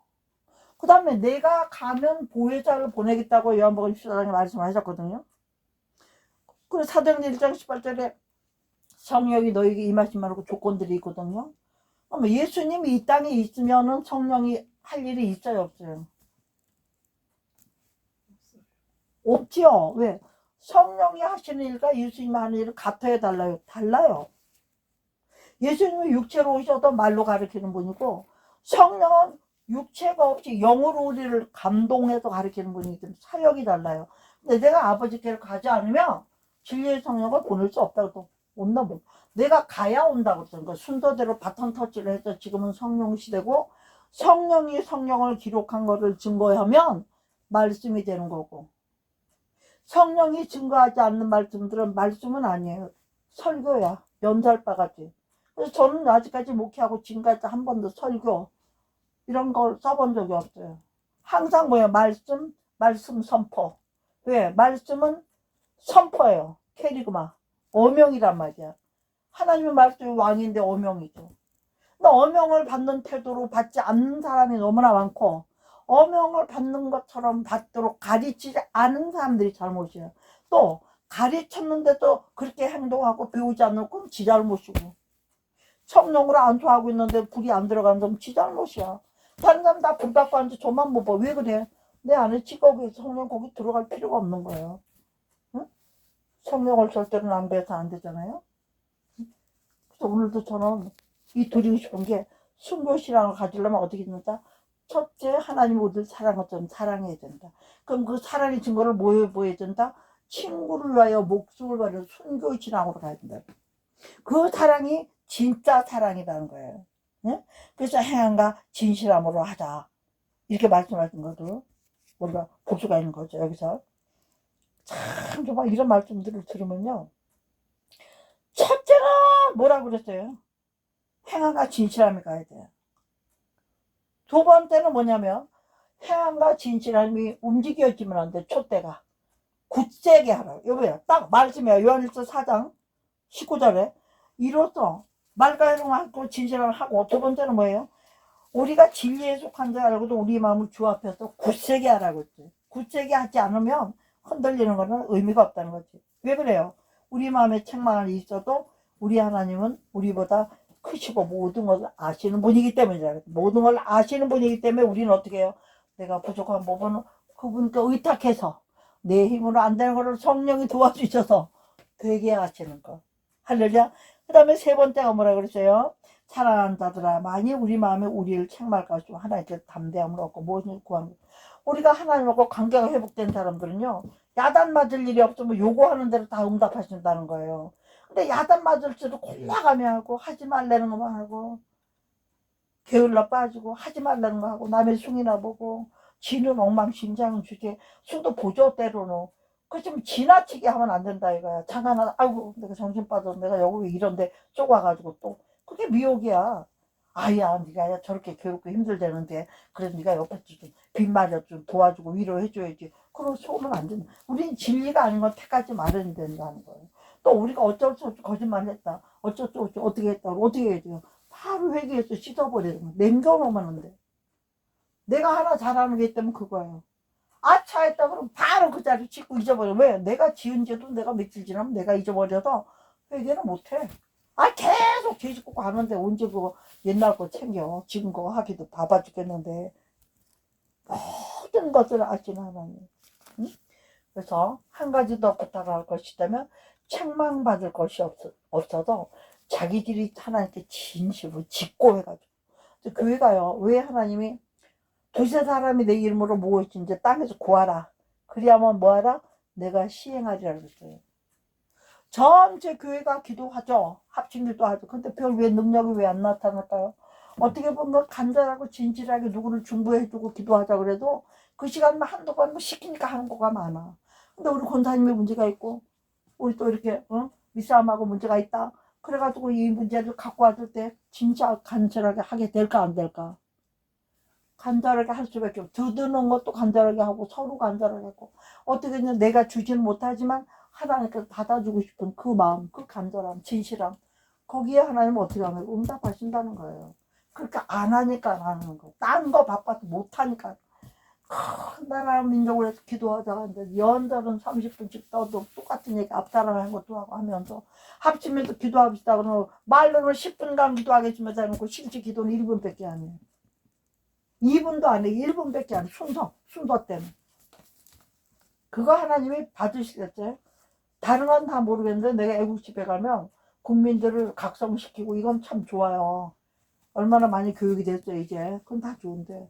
그 다음에 내가 가면 보혜자를 보내겠다고 요한복음 14장에 말씀하셨거든요. 그래서 사도행전 1장 18절에 성령이 너에게 임하신 말고 조건들이 있거든요. 그러면 예수님이 이 땅에 있으면은 성령이 할 일이 있어요, 없어요? 없지요. 왜? 성령이 하시는 일과 예수님이 하는 일은 같아요, 달라요? 달라요. 예수님은 육체로 오셔도 말로 가르치는 분이고 성령은 육체가 없이 영으로 우리를 감동해서 가르치는 분이기 때문에 사역이 달라요. 근데 내가 아버지께로 가지 않으면 진리의 성령을 보낼 수 없다고 온다 뭐. 내가 가야 온다고 그랬던 거. 순서대로 바톤 터치를 해서 지금은 성령 시대고 성령이 성령을 기록한 거를 증거하면 말씀이 되는 거고 성령이 증거하지 않는 말씀들은 말씀은 아니에요. 설교야. 연설바가지. 그래서 저는 아직까지 목회하고 지금까지 한 번도 설교 이런 걸 써본 적이 없어요. 항상 뭐예요? 말씀 선포. 왜? 말씀은 선포예요. 캐리그마. 어명이란 말이야. 하나님의 말씀이 왕인데 어명이죠. 근데 어명을 받는 태도로 받지 않는 사람이 너무나 많고 어명을 받는 것처럼 받도록 가르치지 않은 사람들이 잘못이에요. 또 가르쳤는데도 그렇게 행동하고 배우지 않는 건 지 잘못이고 성령으로 안수하고 있는데 불이 안 들어가는 건 지 잘못이야. 다른 사람 다 불 받고 앉아 저만 못 봐. 왜 그래? 내 안에 직업에 성령 거기 들어갈 필요가 없는 거예요. 응? 성령을 절대로 낭비해서 안 되잖아요. 그래서 오늘도 저는 이 드리고 싶은 게 순교신앙을 가지려면 어떻게 된다? 첫째, 하나님 우리를 사랑하처럼 사랑해야 된다. 그럼 그 사랑의 증거를 뭐해야 된다? 친구를 위하여 목숨을 버리는 순교신앙으로 가야 된다. 그 사랑이 진짜 사랑이라는 거예요. 네? 그래서 행함과 진실함으로 하자. 이렇게 말씀하신 것도 우리가 볼 수가 있는 거죠. 여기서 참 정말 이런 말씀들을 들으면요. 첫째는 뭐라고 그랬어요? 행함과 진실함이 가야 돼요. 두 번째는 뭐냐면 행함과 진실함이 움직여지면 안 돼. 촛대가 굳세게 하라. 여보야 딱 말씀이야. 요한일서 4장 19절에 이로써 말과 행동하고 진실함을 하고 두 번째는 뭐예요? 우리가 진리에 속한 줄 알고도 우리 마음을 주 앞에서 굳세게 하라고 했지. 굳세게 하지 않으면 흔들리는 거는 의미가 없다는 거지. 왜 그래요? 우리 마음에 책망이 있어도 우리 하나님은 우리보다 크시고 모든 것을 아시는 분이기 때문이잖아요. 모든 걸 아시는 분이기 때문에 우리는 어떻게 해요? 내가 부족한 부분은 그분께 의탁해서 내 힘으로 안 되는 거를 성령이 도와주셔서 되게 하시는 거. 할렐루야. 그 다음에 세 번째가 뭐라 그랬어요? 사랑하는 자들아, 만일 우리 마음에 우리를 책망할 것이고 하나님께 담대함을 얻고 무엇을 구하는, 우리가 하나님하고 관계가 회복된 사람들은요, 야단 맞을 일이 없으면 요구하는 대로 다 응답하신다는 거예요. 근데 야단 맞을지도 골라가며 하고, 하지 말라는 것만 하고, 게을러 빠지고, 하지 말라는 거 하고, 남의 숭이나 보고, 지는 엉망진창 주제, 수도 보죠, 때로는. 그 좀 지나치게 하면 안 된다 이거야. 잠깐 하다, 아이고, 내가 정신 빠져. 내가 여기 왜 이런데 쪼가가지고 또. 그게 미혹이야. 아야, 네가 저렇게 괴롭고 힘들다는데, 그래, 네가 옆에서 좀 빈말이야 좀 도와주고 위로해줘야지. 그러고 속으면 안 된다. 우린 진리가 아닌 건 택하지 말아야 된다는 거예요. 또 우리가 어쩔 수 없이 거짓말을 했다. 어쩔 수 없이 어떻게 했다. 어떻게 해야 돼요. 바로 회개해서 씻어버리는 거야. 남겨놓으면 안 돼. 내가 하나 잘하는 게 있다면 그거예요. 아차 했다 그러면 바로 그 자리 짓고 잊어버려. 왜? 내가 지은 죄도 내가 며칠 지나면 내가 잊어버려서 회개는 못해. 아, 계속 죄 짓고 가는데 언제 그거 옛날 거 챙겨. 지금 거 하기도 바빠 죽겠는데. 모든 것을 아시는 하나님. 응? 그래서 한 가지 더 부탁할 것이 있다면, 책망받을 것이 없어도 자기들이 하나님께 진심으로 직고해가지고. 교회가요, 왜 하나님이 두세 사람이 내 이름으로 모이지 이제 땅에서 구하라. 그리하면 뭐하라? 내가 시행하리라 그랬어요. 전체 교회가 기도하죠. 합심기도 하죠. 근데 별 왜 능력이 왜 안 나타날까요? 어떻게 보면 간절하고 진실하게 누구를 중보해주고 기도하자 그래도 그 시간만 한두 번 시키니까 하는 거가 많아. 근데 우리 권사님의 문제가 있고, 우리 또 이렇게 미싸움하고 문제가 있다. 그래가지고 이 문제를 갖고 왔을 때 진짜 간절하게 하게 될까 안 될까? 간절하게 할 수밖에 없고, 듣는 것도 간절하게 하고 서로 간절하게 하고, 어떻게든 내가 주지는 못하지만 하나님께서 받아주고 싶은 그 마음, 그 간절함, 진실함, 거기에 하나님은 어떻게 하면 응답하신다는 거예요. 그렇게 안 하니까 안 하는 거. 딴 거 바빠서 못하니까. 큰 나라 민족을 해서 기도하자가 하는데 연달은 30분씩 떠도 똑같은 얘기 앞사람하는 것도 하고 하면서 합치면서 기도합시다 그러면 말로는 10분간 기도하겠습니다 해놓고 실제 기도는 1분밖에 안 해요. 2분도 안 해. 1분밖에 안 해. 순서 때문에. 그거 하나님이 받으시겠어요? 다른 건 다 모르겠는데 내가 애국집에 가면 국민들을 각성시키고 이건 참 좋아요. 얼마나 많이 교육이 됐어요 이제. 그건 다 좋은데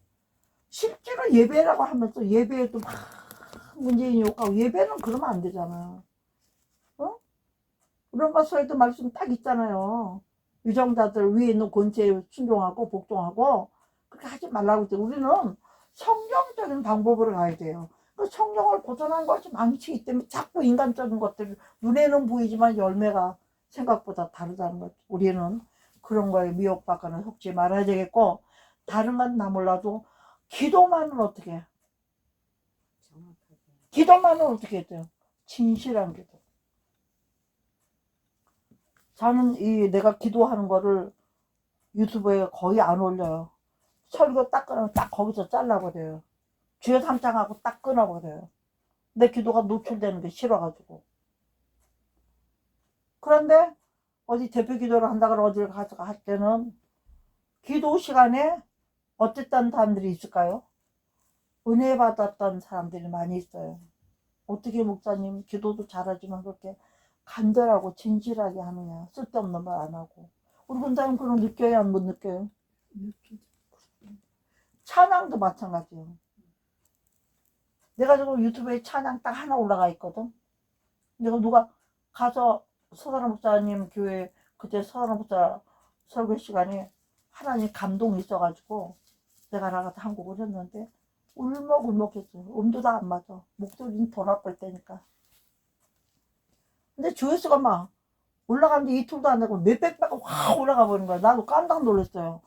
실제로 예배라고 하면서 예배에도 막 문재인이 욕하고, 예배는 그러면 안 되잖아. 어? 로마서에도 말씀 딱 있잖아요. 유정자들 위에 있는 권세에 순종하고 복종하고 그렇게 하지 말라고 했죠. 우리는 성경적인 방법으로 가야 돼요. 그 성경을 벗어난 것이 많기 때문에 자꾸 인간적인 것들 눈에는 보이지만 열매가 생각보다 다르다는 거죠. 우리는 그런 거에 미혹받거나 속지 말아야 되겠고, 다른 건 나 몰라도 기도만은 어떻게 해? 기도만은 어떻게 해야 돼요? 진실한 기도. 저는 이 내가 기도하는 거를 유튜브에 거의 안 올려요. 설교 딱 끊으면 딱 거기서 잘라버려요. 주여 삼창하고 딱 끊어버려요. 내 기도가 노출되는 게 싫어가지고. 그런데 어디 대표 기도를 한다거나 어디를 가서 할 때는 기도 시간에 어땠던 사람들이 있을까요? 은혜 받았던 사람들이 많이 있어요. 어떻게 목사님 기도도 잘하지만 그렇게 간절하고 진실하게 하느냐. 쓸데없는 말 안 하고. 우리 군사님 그런 거 느껴요? 안 못 느껴요? 찬양도 마찬가지예요. 내가 지금 유튜브에 찬양 딱 하나 올라가 있거든. 내가 누가 가서 서다람 목사님 교회 그때 서다람 목사 설교 시간에 하나님 감동이 있어가지고 내가 나가서 한 곡을 했는데 울먹울먹했어요. 음도도 안 맞아. 목소리는 더 나쁠 때니까. 근데 조회수가 막 올라가는데 이틀도 안 되고 몇백 배가 확 올라가 버린 거야. 나도 깜짝 놀랐어요.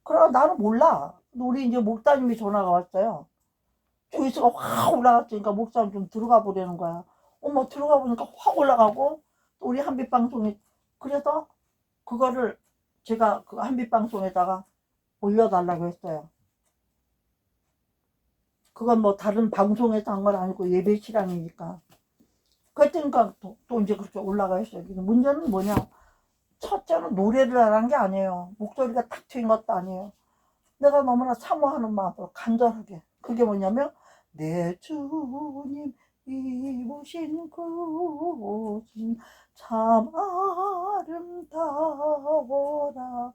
그러나 나는 몰라. 우리 이제 목사님이 전화가 왔어요. 조회수가 확 올라갔으니까 목사님 좀 들어가 보려는 거야. 어머, 들어가 보니까 확 올라가고, 또 우리 한빛방송이, 그래서 그거를 제가 그 한빛방송에다가 올려달라고 했어요. 그건 뭐 다른 방송에서 한 건 아니고 예배 시간이니까. 그랬더니까 또 이제 그렇게 올라가 있어요. 문제는 뭐냐. 첫째는 노래를 하라는 게 아니에요. 목소리가 탁 트인 것도 아니에요. 내가 너무나 사모하는 마음으로 간절하게. 그게 뭐냐면, 내 주님 이보신 그곳은 참 아름다워라.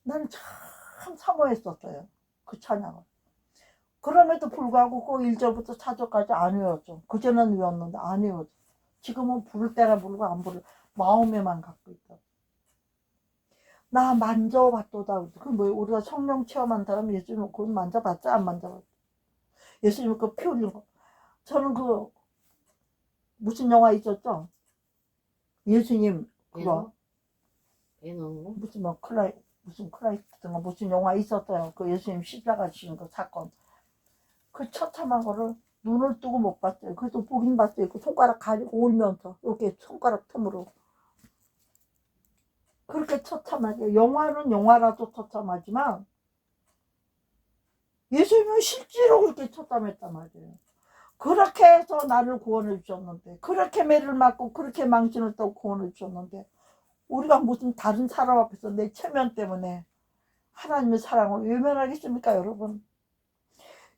나는 참 사모했었어요. 그 찬양을. 그럼에도 불구하고 그 1절부터 4절까지 안 외웠죠. 그전에는 외웠는데 안 외웠죠. 지금은 부를 때나 부르고 안 부를 마음에만 갖고 있다. 나 만져봤도다. 그 뭐 우리가 성령 체험한 사람 예수님 그건 만져봤자 안 만져봤자. 예수님 그 피 흘린 거. 저는 그 무슨 영화 있었죠? 예수님 그거 무슨 뭐 무슨 크라이스트인가 무슨 영화 있었어요. 그 예수님 십자가 지신 그 사건. 그 처참한 거를 눈을 뜨고 못 봤어요. 그래도 보긴 봤어요. 그 손가락 가리고 울면서 이렇게 손가락 틈으로. 그렇게 처참하게 영화는 영화라도 처참하지만 예수님은 실제로 그렇게 처참했단 말이에요. 그렇게 해서 나를 구원해 주셨는데 그렇게 매를 맞고 그렇게 망신을 떠고 구원해 주셨는데 우리가 무슨 다른 사람 앞에서 내 체면 때문에 하나님의 사랑을 외면하겠습니까 여러분?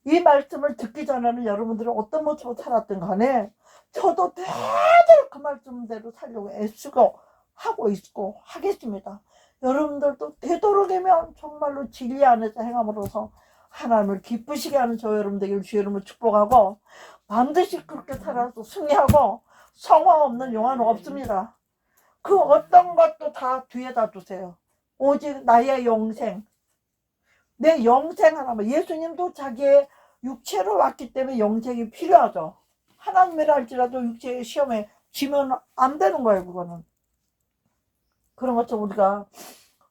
이 말씀을 듣기 전에는 여러분들은 어떤 모습으로 살았든 간에 저도 대대로 그 말씀대로 살려고 애쓰고 하고 있고 하겠습니다. 여러분들도 되도록이면 정말로 진리 안에서 행함으로써 하나님을 기쁘시게 하는 저 여러분 되기를 주 여러분을 축복하고 반드시 그렇게 살아서 승리하고 성화 없는 영화는 없습니다. 그 어떤 것도 다 뒤에다 두세요. 오직 나의 영생, 내 영생 하나만. 예수님도 자기의 육체로 왔기 때문에 영생이 필요하죠. 하나님이라 할지라도 육체의 시험에 지면 안 되는 거예요. 그거는. 그런 것처럼 우리가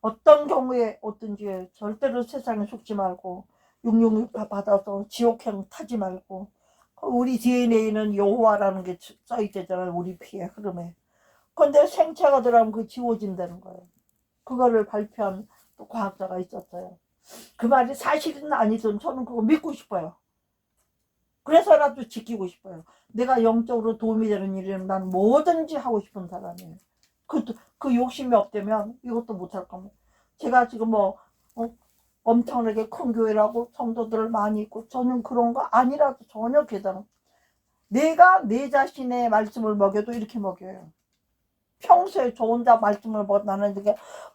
어떤 경우에 어떤지 절대로 세상에 속지 말고 육육육 받아서 지옥행 타지 말고 우리 DNA는 여호와라는 게 써있잖아요. 우리 피에 흐름에. 근데 생체가 들어가면 그 지워진다는 거예요. 그거를 발표한 또 과학자가 있었어요. 그 말이 사실은 아니든 저는 그거 믿고 싶어요. 그래서라도 지키고 싶어요. 내가 영적으로 도움이 되는 일이면 난 뭐든지 하고 싶은 사람이에요. 그 욕심이 없다면 이것도 못할 겁니다. 제가 지금 엄청나게 큰 교회라고 성도들을 많이 있고 저는 그런 거 아니라도 전혀 계단 내가 내 자신의 말씀을 먹여도 이렇게 먹여요. 평소에 저 혼자 말씀을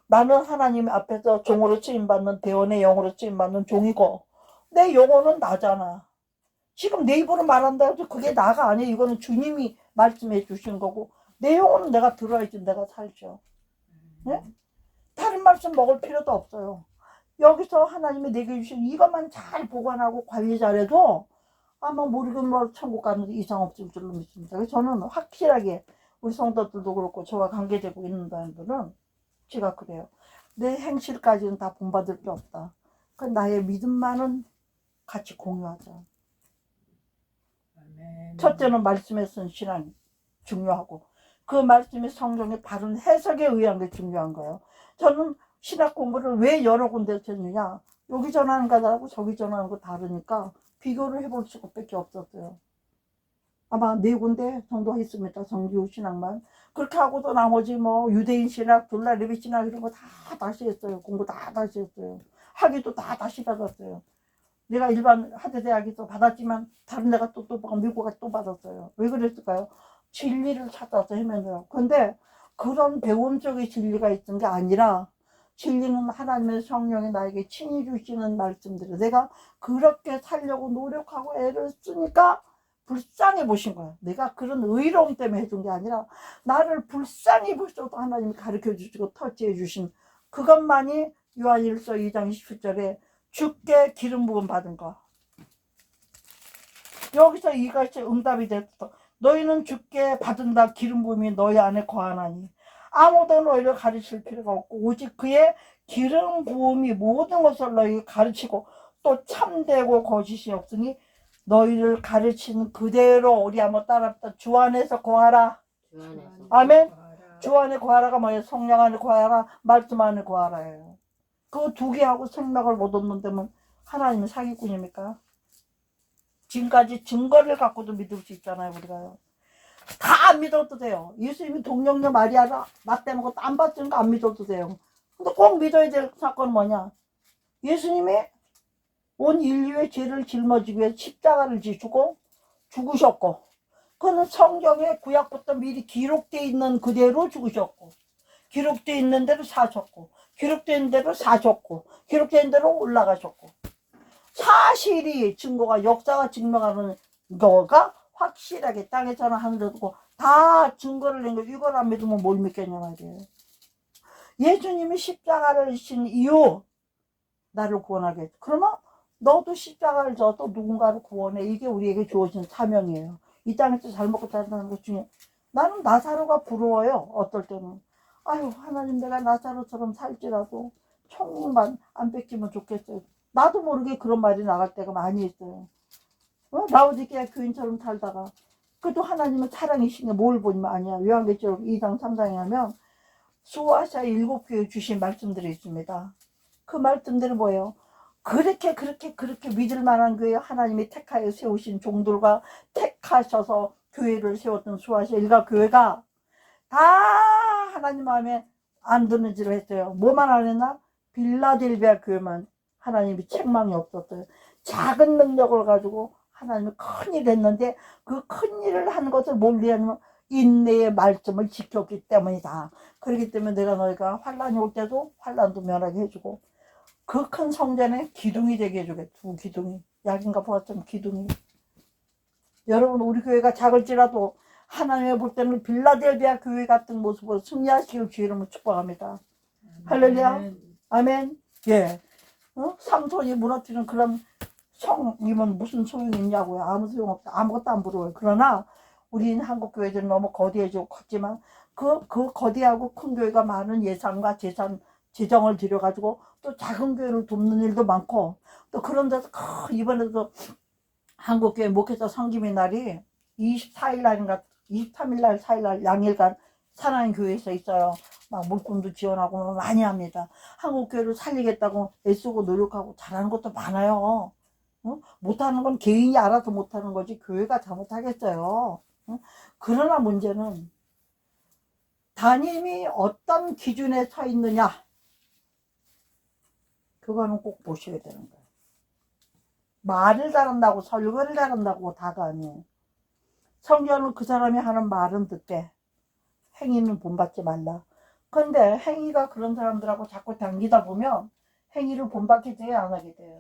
나는 하나님 앞에서 종으로 쓰임받는 대원의 영으로 쓰임받는 종이고 내 영혼은 나잖아. 지금 내 입으로 말한다 해도 그게 나가 아니에요. 이거는 주님이 말씀해 주신 거고 내 영혼은 내가 들어야지 내가 살죠. 네? 다른 말씀 먹을 필요도 없어요. 여기서 하나님이 내게 주신 이것만 잘 보관하고 관리 잘해도 아마 모르긴 천국 가는 데 이상 없을 줄로 믿습니다. 그래서 저는 확실하게 우리 성도들도 그렇고 저와 관계되고 있는 분들은 제가 그래요. 내 행실까지는 다 본받을 게 없다. 그 나의 믿음만은 같이 공유하자. 첫째는 말씀에 쓴 신앙이 중요하고 그 말씀이 성경의 바른 해석에 의한 게 중요한 거예요. 저는 신학 공부를 왜 여러 군데서 했느냐. 여기 전하는 거하고 저기 전하는 거 다르니까 비교를 해볼 수밖에 없었어요. 아마 4군데 정도 했습니다. 정규 신학만. 그렇게 하고도 나머지 유대인 신학, 둘라레비 신학 이런 거 다 다시 했어요. 공부 다 다시 했어요. 학위도 다 다시 받았어요. 내가 일반 하대대학에서 받았지만 다른 데가 또 미국에 또 받았어요. 왜 그랬을까요? 진리를 찾아서 헤매느라고. 근데 그런 배움 속에 진리가 있던 게 아니라 진리는 하나님의 성령이 나에게 친히 주시는 말씀들을 내가 그렇게 살려고 노력하고 애를 쓰니까 불쌍히 보신 거야. 내가 그런 의로움 때문에 해준 게 아니라 나를 불쌍히 보셔도 하나님이 가르쳐 주시고 터치해 주신 그것만이 요한일서 2장 27절에 주께 기름 부음 받은 거. 여기서 이것이 응답이 됐어. 너희는 주께 받은다 기름 부음이 너희 안에 거하나니 아무도 너희를 가르칠 필요가 없고 오직 그의 기름 부음이 모든 것을 너희에게 가르치고 또 참되고 거짓이 없으니 너희를 가르치는 그대로 우리 한번 따라합시다. 주 안에서 거하라. 주 안에서. 아멘. 주 안에 거하라가 뭐예요? 성령 안에 거하라, 말씀 안에 거하라예요. 그 두 개하고 생명을 못 얻는 데면 하나님은 사기꾼입니까? 지금까지 증거를 갖고도 믿을 수 있잖아요. 우리가요. 다 안 믿어도 돼요. 예수님이 동정녀 마리아를 맞대는 것도 안 받는 거 안 믿어도 돼요. 근데 꼭 믿어야 될 사건은 뭐냐? 예수님이 온 인류의 죄를 짊어지기 위해 십자가를 지시고 죽으셨고 그는 성경에 구약부터 미리 기록되어 있는 그대로 죽으셨고 기록되어 있는 대로 사셨고 기록된 대로 사셨고 기록된 대로 올라가셨고 사실이 증거가 역사가 증명하는 거가 확실하게 땅에서는 하늘에도 다 증거를 낸 거 이걸 안 믿으면 뭘 믿겠냐 말이에요. 예수님이 십자가를 진 이유 나를 구원하게 했죠. 그러면 너도 십자가를 져도 누군가를 구원해. 이게 우리에게 주어진 사명이에요. 이 땅에서 잘 먹고 잘 사는 것 중에 나는 나사로가 부러워요. 어떨 때는 아유 하나님 내가 나사로처럼 살지라도 천국만 안 뺏기면 좋겠어요. 나도 모르게 그런 말이 나갈 때가 많이 있어요. 라오디게아 교인처럼 살다가 그래도 하나님은 사랑이신 게 뭘 보면 아니야. 요한계시록 2장 3장에 하면 수아시아 7교회 주신 말씀들이 있습니다. 그 말씀들은 뭐예요? 그렇게 믿을 만한 교회 하나님이 택하여 세우신 종들과 택하셔서 교회를 세웠던 수아시아 일가 교회가 다 하나님 마음에 안 드는 짓을 했어요. 뭐만 안 했나? 빌라델비아 교회만 하나님이 책망이 없었어요. 작은 능력을 가지고 하나님이 큰일을 했는데 그 큰일을 한 것을 뭘 위하냐면 인내의 말씀을 지켰기 때문이다. 그렇기 때문에 내가 너희가 환란이 올 때도 환란도 면하게 해주고 그 큰 성전에 기둥이 되게 해주겠다. 두 기둥이 약인가 보았던 기둥이. 여러분 우리 교회가 작을지라도 하나님이 볼 때는 빌라델비아 교회 같은 모습으로 승리하시길 주 이름으로 축복합니다. 할렐루야. 아멘. 예. 삼손이 무너뜨리는 그런 성이면 무슨 소용이 있냐고요. 아무 소용없다. 아무것도 안 부러워요. 그러나 우리는 한국 교회들은 너무 거대해지고 컸지만 그 거대하고 큰 교회가 많은 예산과 재정을 들여가지고 또 작은 교회를 돕는 일도 많고 또 그런 데서 이번에도 한국교회 목회자 성김의 날이 24일 날인가 23일 날 4일 날 양일간 사랑의 교회에서 있어요. 막 물품도 지원하고 많이 합니다. 한국교회를 살리겠다고 애쓰고 노력하고 잘하는 것도 많아요. 못하는 건 개인이 알아서 못하는 거지 교회가 잘못하겠어요. 그러나 문제는 담임이 어떤 기준에 서 있느냐 그거는 꼭 보셔야 되는 거예요. 말을 잘한다고 설교를 잘한다고 다가 아니에요. 성경은 그 사람이 하는 말은 듣되 행위는 본받지 말라. 근데 행위가 그런 사람들하고 자꾸 당기다 보면 행위를 본받게 돼요 안 하게 돼요?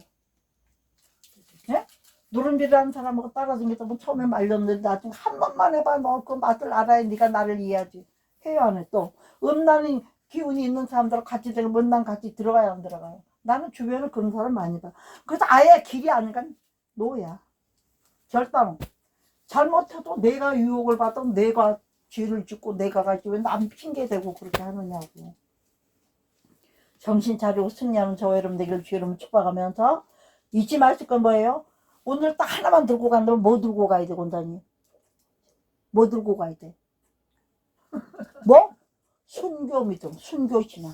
예? 누른지를 하는 사람하고 따라다니다 보면 처음에 말렸는데 나중에 한 번만 해봐. 너 그 맛을 알아야 네가 나를 이해하지. 해요 안 해? 또 음란한 기운이 있는 사람들하고 같이 되면 난 같이 들어가야 안 들어가요? 나는 주변에 그런 사람 많이 봐. 그래서 아예 길이 아니까 노야. 결단. 잘못해도 내가 유혹을 받으면 내가 죄를 짓고 내가 가지고 왜 남 핑계대고 그렇게 하느냐고. 정신 차리고 승리하는 저와 여러분 되기를 주 여러분 축복하면서 잊지 마실 건 뭐예요? 오늘 딱 하나만 들고 간다면 뭐 들고 가야 돼, 원장님? 뭐 들고 가야 돼? 뭐? 순교 믿음, 순교 신앙.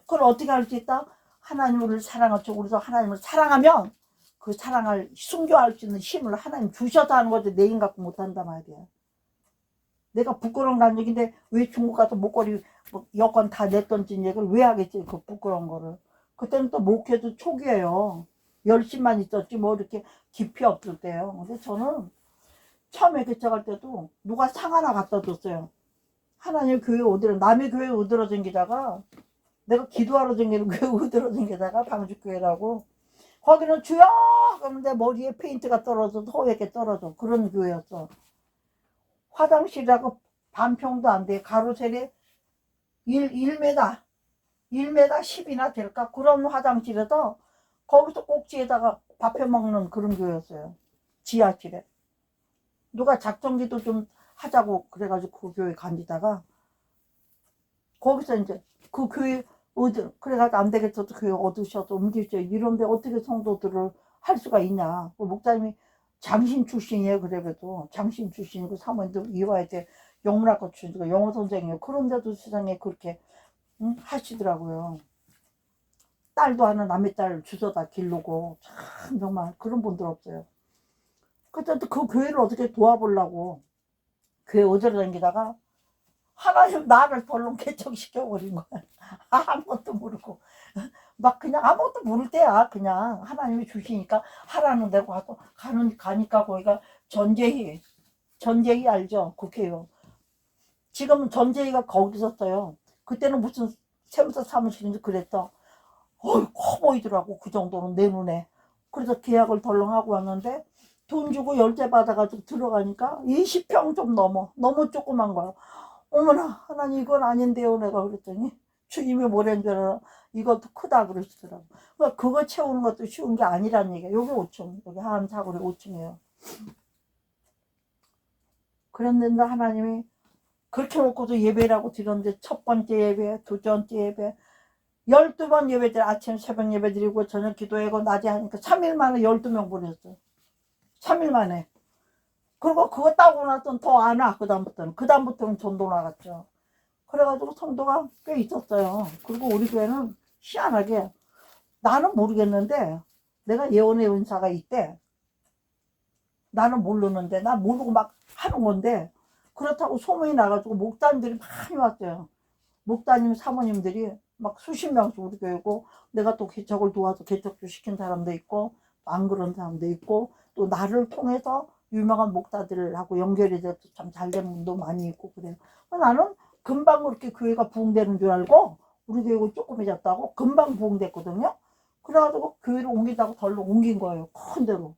그걸 어떻게 할 수 있다? 하나님을 사랑하죠. 그래서 하나님을 사랑하면 그 사랑을 순교할 수 있는 힘을 하나님 주셔서 하는 거지 내 힘 갖고 못한단 말이야. 내가 부끄러운 간적인데 왜 중국 가서 목걸이 뭐 여권 다 냈던지 얘기를 왜 하겠지 그 부끄러운 거를. 그때는 또 목회도 초기예요. 열심만 있었지 뭐 이렇게 깊이 없을 때요. 근데 저는 처음에 개척할 때도 누가 상 하나 갖다 줬어요. 하나님 교회 오더러 남의 교회 오더러 댕기다가 내가 기도하러 댕기는 교회 오더러 댕기다가 방주교회라고 거기는 주여 그러면 내 머리에 페인트가 떨어져서 허옇게 떨어져. 그런 교회였어. 화장실이라고 반평도 안 돼. 가로세례 1m 10이나 될까? 그런 화장실에서 거기서 꼭지에다가 밥 해먹는 그런 교회였어요. 지하실에. 누가 작정기도 좀 하자고 그래가지고 그 교회 간디다가 거기서 이제 그 교회 그래가지고 안 되겠어. 교회 얻으셔서 옮기셔. 이런데 어떻게 성도들을 할 수가 있냐. 그 목사님이 장신 출신이에요. 그래도 장신 출신이고 사모님도 이화에 대 영문학과 출신이고 영어 선생이에요. 그런데도 세상에 그렇게 하시더라고요. 딸도 하나 남의 딸 주워다 기르고 참 정말 그런 분들 없어요. 그때도 그 교회를 어떻게 도와보려고 교회 오저러 다니다가 하나님 나를 벌론 개척시켜버린 거야. 아무것도 모르고 막 그냥 아무것도 모를 때야. 그냥 하나님이 주시니까 하라는 데 가서 가니까 거기가 전재희 알죠? 국회의원. 지금은 전재희가 거기서 써요. 그때는 무슨 세무사 사무실인지 그랬어. 커 보이더라고. 그 정도는 내 눈에. 그래서 계약을 덜렁하고 왔는데 돈 주고 열쇠 받아가지고 들어가니까 20평 좀 넘어. 너무 조그만 거야. 어머나 하나님 이건 아닌데요. 내가 그랬더니 주님이 뭐라는 줄 알아. 이것도 크다 그러시더라고. 그러니까 그거 채우는 것도 쉬운 게 아니란 얘기야. 여기 5층, 여기 하암 사거리 5층이에요. 그랬는데 하나님이 그렇게 놓고도 예배라고 드렸는데 첫 번째 예배, 두 번째 예배, 12번 예배들 아침 새벽 예배 드리고 저녁 기도하고 낮에 하니까 3일 만에 12명 보냈어요. 3일 만에. 그리고 그거 따고 나서는 더 안 와. 그다음부터는 전도 나갔죠. 그래가지고 성도가 꽤 있었어요. 그리고 우리 교회는 희한하게 나는 모르겠는데 내가 예언의 은사가 있대. 나는 모르는데 나 모르고 막 하는 건데 그렇다고 소문이 나가지고 목사님들이 많이 왔어요. 목사님 사모님들이 막 수십 명씩 우리 교회고 내가 또 개척을 도와서 개척도 시킨 사람도 있고 안 그런 사람도 있고 또 나를 통해서 유명한 목사들하고 연결이 돼서 참 잘된 분도 많이 있고 그래요. 나는 금방 그렇게 교회가 부흥되는 줄 알고 우리 교회가 조그매졌다고 금방 부흥됐거든요. 그래가지고 교회를 옮긴다고 덜로 옮긴 거예요. 큰 데로.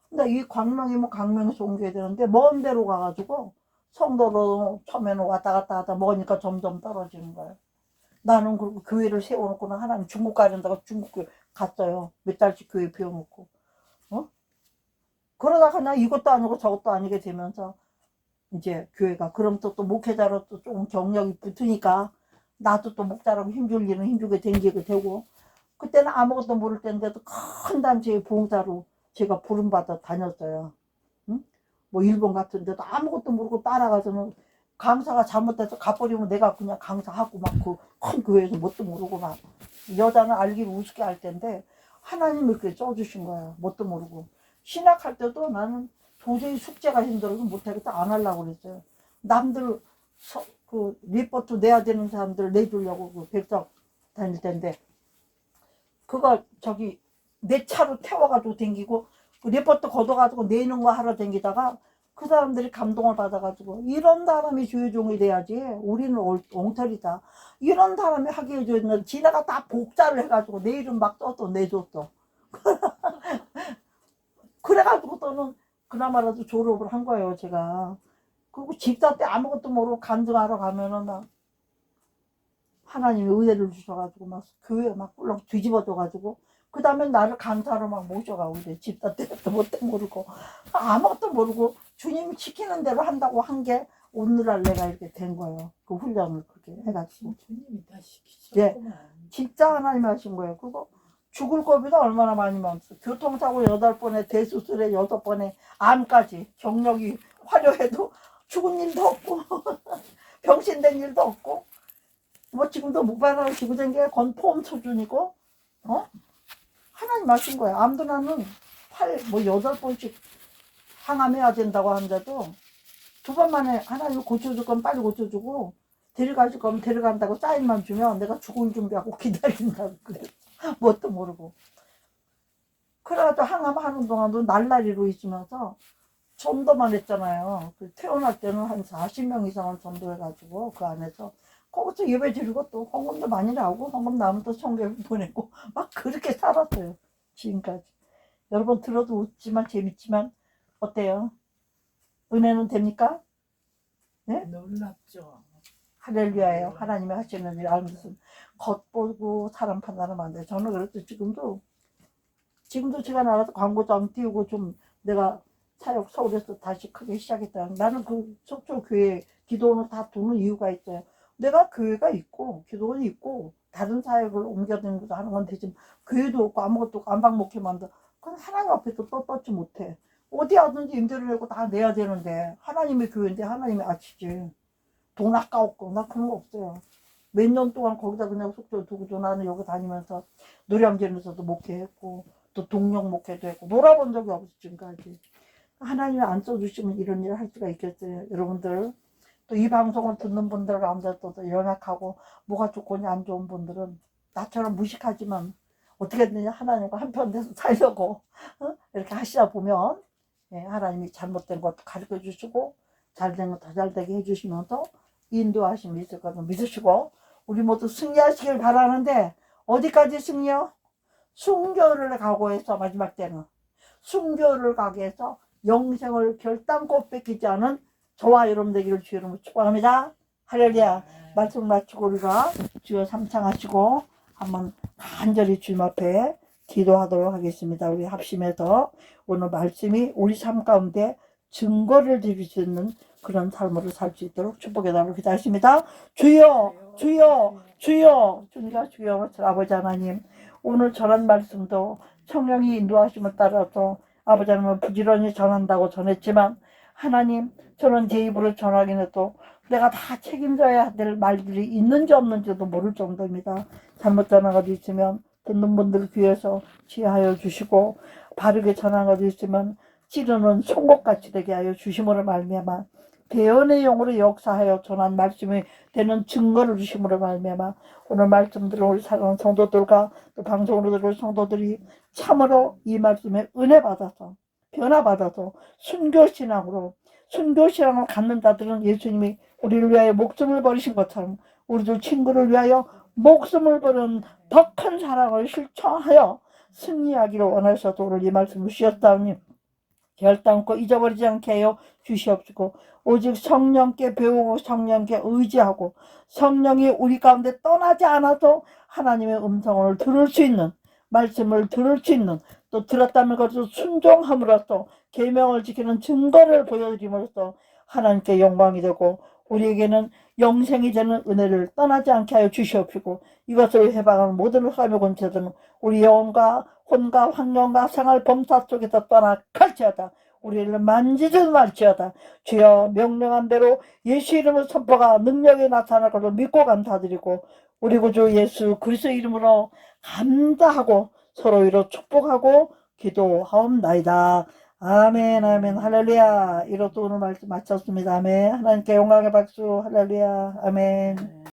근데 이 광명이면 광명에서 옮겨야 되는데 먼 데로 가가지고 성도로 처음에는 왔다 갔다 하다 먹으니까 점점 떨어지는 거예요. 나는 그리고 교회를 세워놓고는 하나님 중국 가려다가 중국 교회 갔어요. 몇 달씩 교회 비워놓고. 그러다가 그냥 이것도 아니고 저것도 아니게 되면서 이제 교회가 그럼 또 목회자로 또 조금 경력이 붙으니까 나도 또 목자라고 힘줄 일은 힘주게 댕기게 되고 그때는 아무것도 모를 때인데도 큰 단체의 봉사로 제가 부름받아 다녔어요. 응? 뭐 일본 같은 데도 아무것도 모르고 따라가서는 강사가 잘못돼서 가버리면 내가 그냥 강사하고 막 그 큰 교회에서 뭣도 모르고 막 여자는 알기를 우습게 할 텐데 하나님이 그렇게 써주신 거야. 뭣도 모르고 신학할 때도 나는 도저히 숙제가 힘들어서 못하겠다 안 하려고 그랬어요. 남들 그 리포트 내야 되는 사람들 내주려고 그 백석 다닐 텐데 그거 저기 내 차로 태워가지고 댕기고 그 리포트 걷어가지고 내는 거 하러 댕기다가 그 사람들이 감동을 받아가지고 이런 사람이 주의종이 돼야지 우리는 엉터리다. 이런 사람이 하게 해줬는데 지네가 다 복사를 해가지고 내 이름 막 써서 내줬어. 그래가지고 또는 그나마라도 졸업을 한 거예요 제가. 그리고 집사 때 아무것도 모르고 간증하러 가면은 막 하나님이 은혜를 주셔가지고 막 교회 막 꿀렁 뒤집어져가지고 그 다음에 나를 강사로 막 모셔가고 이래. 집사 때도 뭣도 모르고 아무것도 모르고 주님이 시키는 대로 한다고 한 게 오늘날 내가 이렇게 된 거예요. 그 훈련을 그렇게 해가지고. 주님이 다 시키셨구만. 진짜 하나님이 하신 거예요. 그거 죽을 고비도 얼마나 많이 많았어. 교통사고 8번에 대수술에 6번에 암까지 경력이 화려해도 죽은 일도 없고 병신된 일도 없고 뭐 지금도 목발하고 지구된 게 건포음 수준이고 하나님 하신 거예요. 암도 나는 8번씩 항암해야 된다고 하는데도 2번 만에 하나님 고쳐줄 거면 빨리 고쳐주고 데려가실 거면 데려간다고 사인만 주면 내가 죽을 준비하고 기다린다고 그래. 뭣도 모르고. 그래가지고 항암하는 동안도 날라리로 있으면서 전도만 했잖아요. 태어날 때는 한 40명 이상은 전도해가지고 그 안에서 거기서 예배 드리고 또 헌금도 많이 나오고 헌금 나오면 또 성경 보내고 막 그렇게 살았어요. 지금까지. 여러분 들어도 웃지만 재밌지만 어때요? 은혜는 됩니까? 네? 놀랍죠. 할렐루야예요. 하나님이 하시는 일 알면서 겉보고 사람 판단하면 안 돼요. 저는 그래도 지금도 제가 나가서 광고장 띄우고 좀 내가 사역 서울에서 다시 크게 시작했다. 나는 그 속초 교회 기도원을 다 두는 이유가 있어요. 내가 교회가 있고 기도원이 있고 다른 사역을 옮겨다니고 하는 건 되지만 교회도 없고 아무것도 없고 안방목회 만들 그건 하나님 앞에서 떳떳지 못해. 어디 하든지 임대를 내고 다 내야 되는데 하나님의 교회인데 하나님이 아시지. 돈 아까웠고 나 그런 거 없어요. 몇 년 동안 거기다 그냥 속초 두고 나는 여기 다니면서 노량진에서도 목회했고 또 동력 목회도 했고 놀아본 적이 없어 지금까지. 하나님이 안 써주시면 이런 일을 할 수가 있겠어요. 여러분들 또 이 방송을 듣는 분들 가운데 또 연약하고 뭐가 좋거니 안 좋은 분들은 나처럼 무식하지만 어떻게든 하나님과 한편 돼서 살려고 이렇게 하시다 보면 하나님이 잘못된 것도 가르쳐 주시고 잘된 거 더 잘되게 해주시면서 인도하심이 있을 거를 믿으시고 우리 모두 승리하시길 바라는데 어디까지 승리요? 순교를 각오해서 마지막 때는 순교를 각오해서 영생을 결단코 뺏기지 않은 저와 여러분 되기를 주의 이름으로 축복합니다. 할렐루야. 말씀 마치고 우리가 주여 삼창하시고 한번 간절히 주님 앞에 기도하도록 하겠습니다. 우리 합심해서 오늘 말씀이 우리 삶 가운데 증거를 드릴 수 있는 그런 삶으로 살 수 있도록 축복해 달라고 기도하십니다. 주여 주여 주여 주님과 주여 아버지 하나님, 오늘 전한 말씀도 성령이 인도하심을 따라서 아버지 하나님은 부지런히 전한다고 전했지만 하나님, 저는 제 입으로 전하긴 해도 내가 다 책임져야 될 말들이 있는지 없는지도 모를 정도입니다. 잘못 전한 것도 있으면 듣는 분들 귀에서 지혜하여 주시고, 바르게 전한 것도 있으면 찌르는 송곳같이 되게 하여 주심으로 말미암아 대언의 영으로 역사하여 전한 말씀이 되는 증거를 주심으로 말미암아 오늘 말씀들을 우리 사랑하는 성도들과 또 방송으로 들을 성도들이 참으로 이 말씀에 은혜 받아서 변화받아서 순교신앙으로 순교신앙을 갖는 자들은 예수님이 우리를 위하여 목숨을 버리신 것처럼 우리들 친구를 위하여 목숨을 버린 더 큰 사랑을 실천하여 승리하기를 원하셔서 오늘 이 말씀을 주셨다니 결단코 잊어버리지 않게 하여 주시옵시고, 오직 성령께 배우고 성령께 의지하고 성령이 우리 가운데 떠나지 않아도 하나님의 음성을 들을 수 있는, 말씀을 들을 수 있는, 또 들었다면 그것을 순종함으로써 계명을 지키는 증거를 보여드림으로써 하나님께 영광이 되고 우리에게는 영생이 되는 은혜를 떠나지 않게 하여 주시옵시고, 이것을 해방하는 모든 삶의 권세들은 우리 영혼과 혼과 환경과 생활 범사 속에서 떠나갈지어다. 우리를 만지지 말지어다. 주여 명령한 대로 예수 이름의 선포가 능력이 나타날 것을 믿고 감사드리고 우리 구주 예수 그리스도 이름으로 감사하고 서로 이로 축복하고 기도하옵나이다. 아멘 아멘 할렐루야. 이로써 오늘 말씀 마쳤습니다. 아멘. 하나님께 영광의 박수. 할렐루야. 아멘.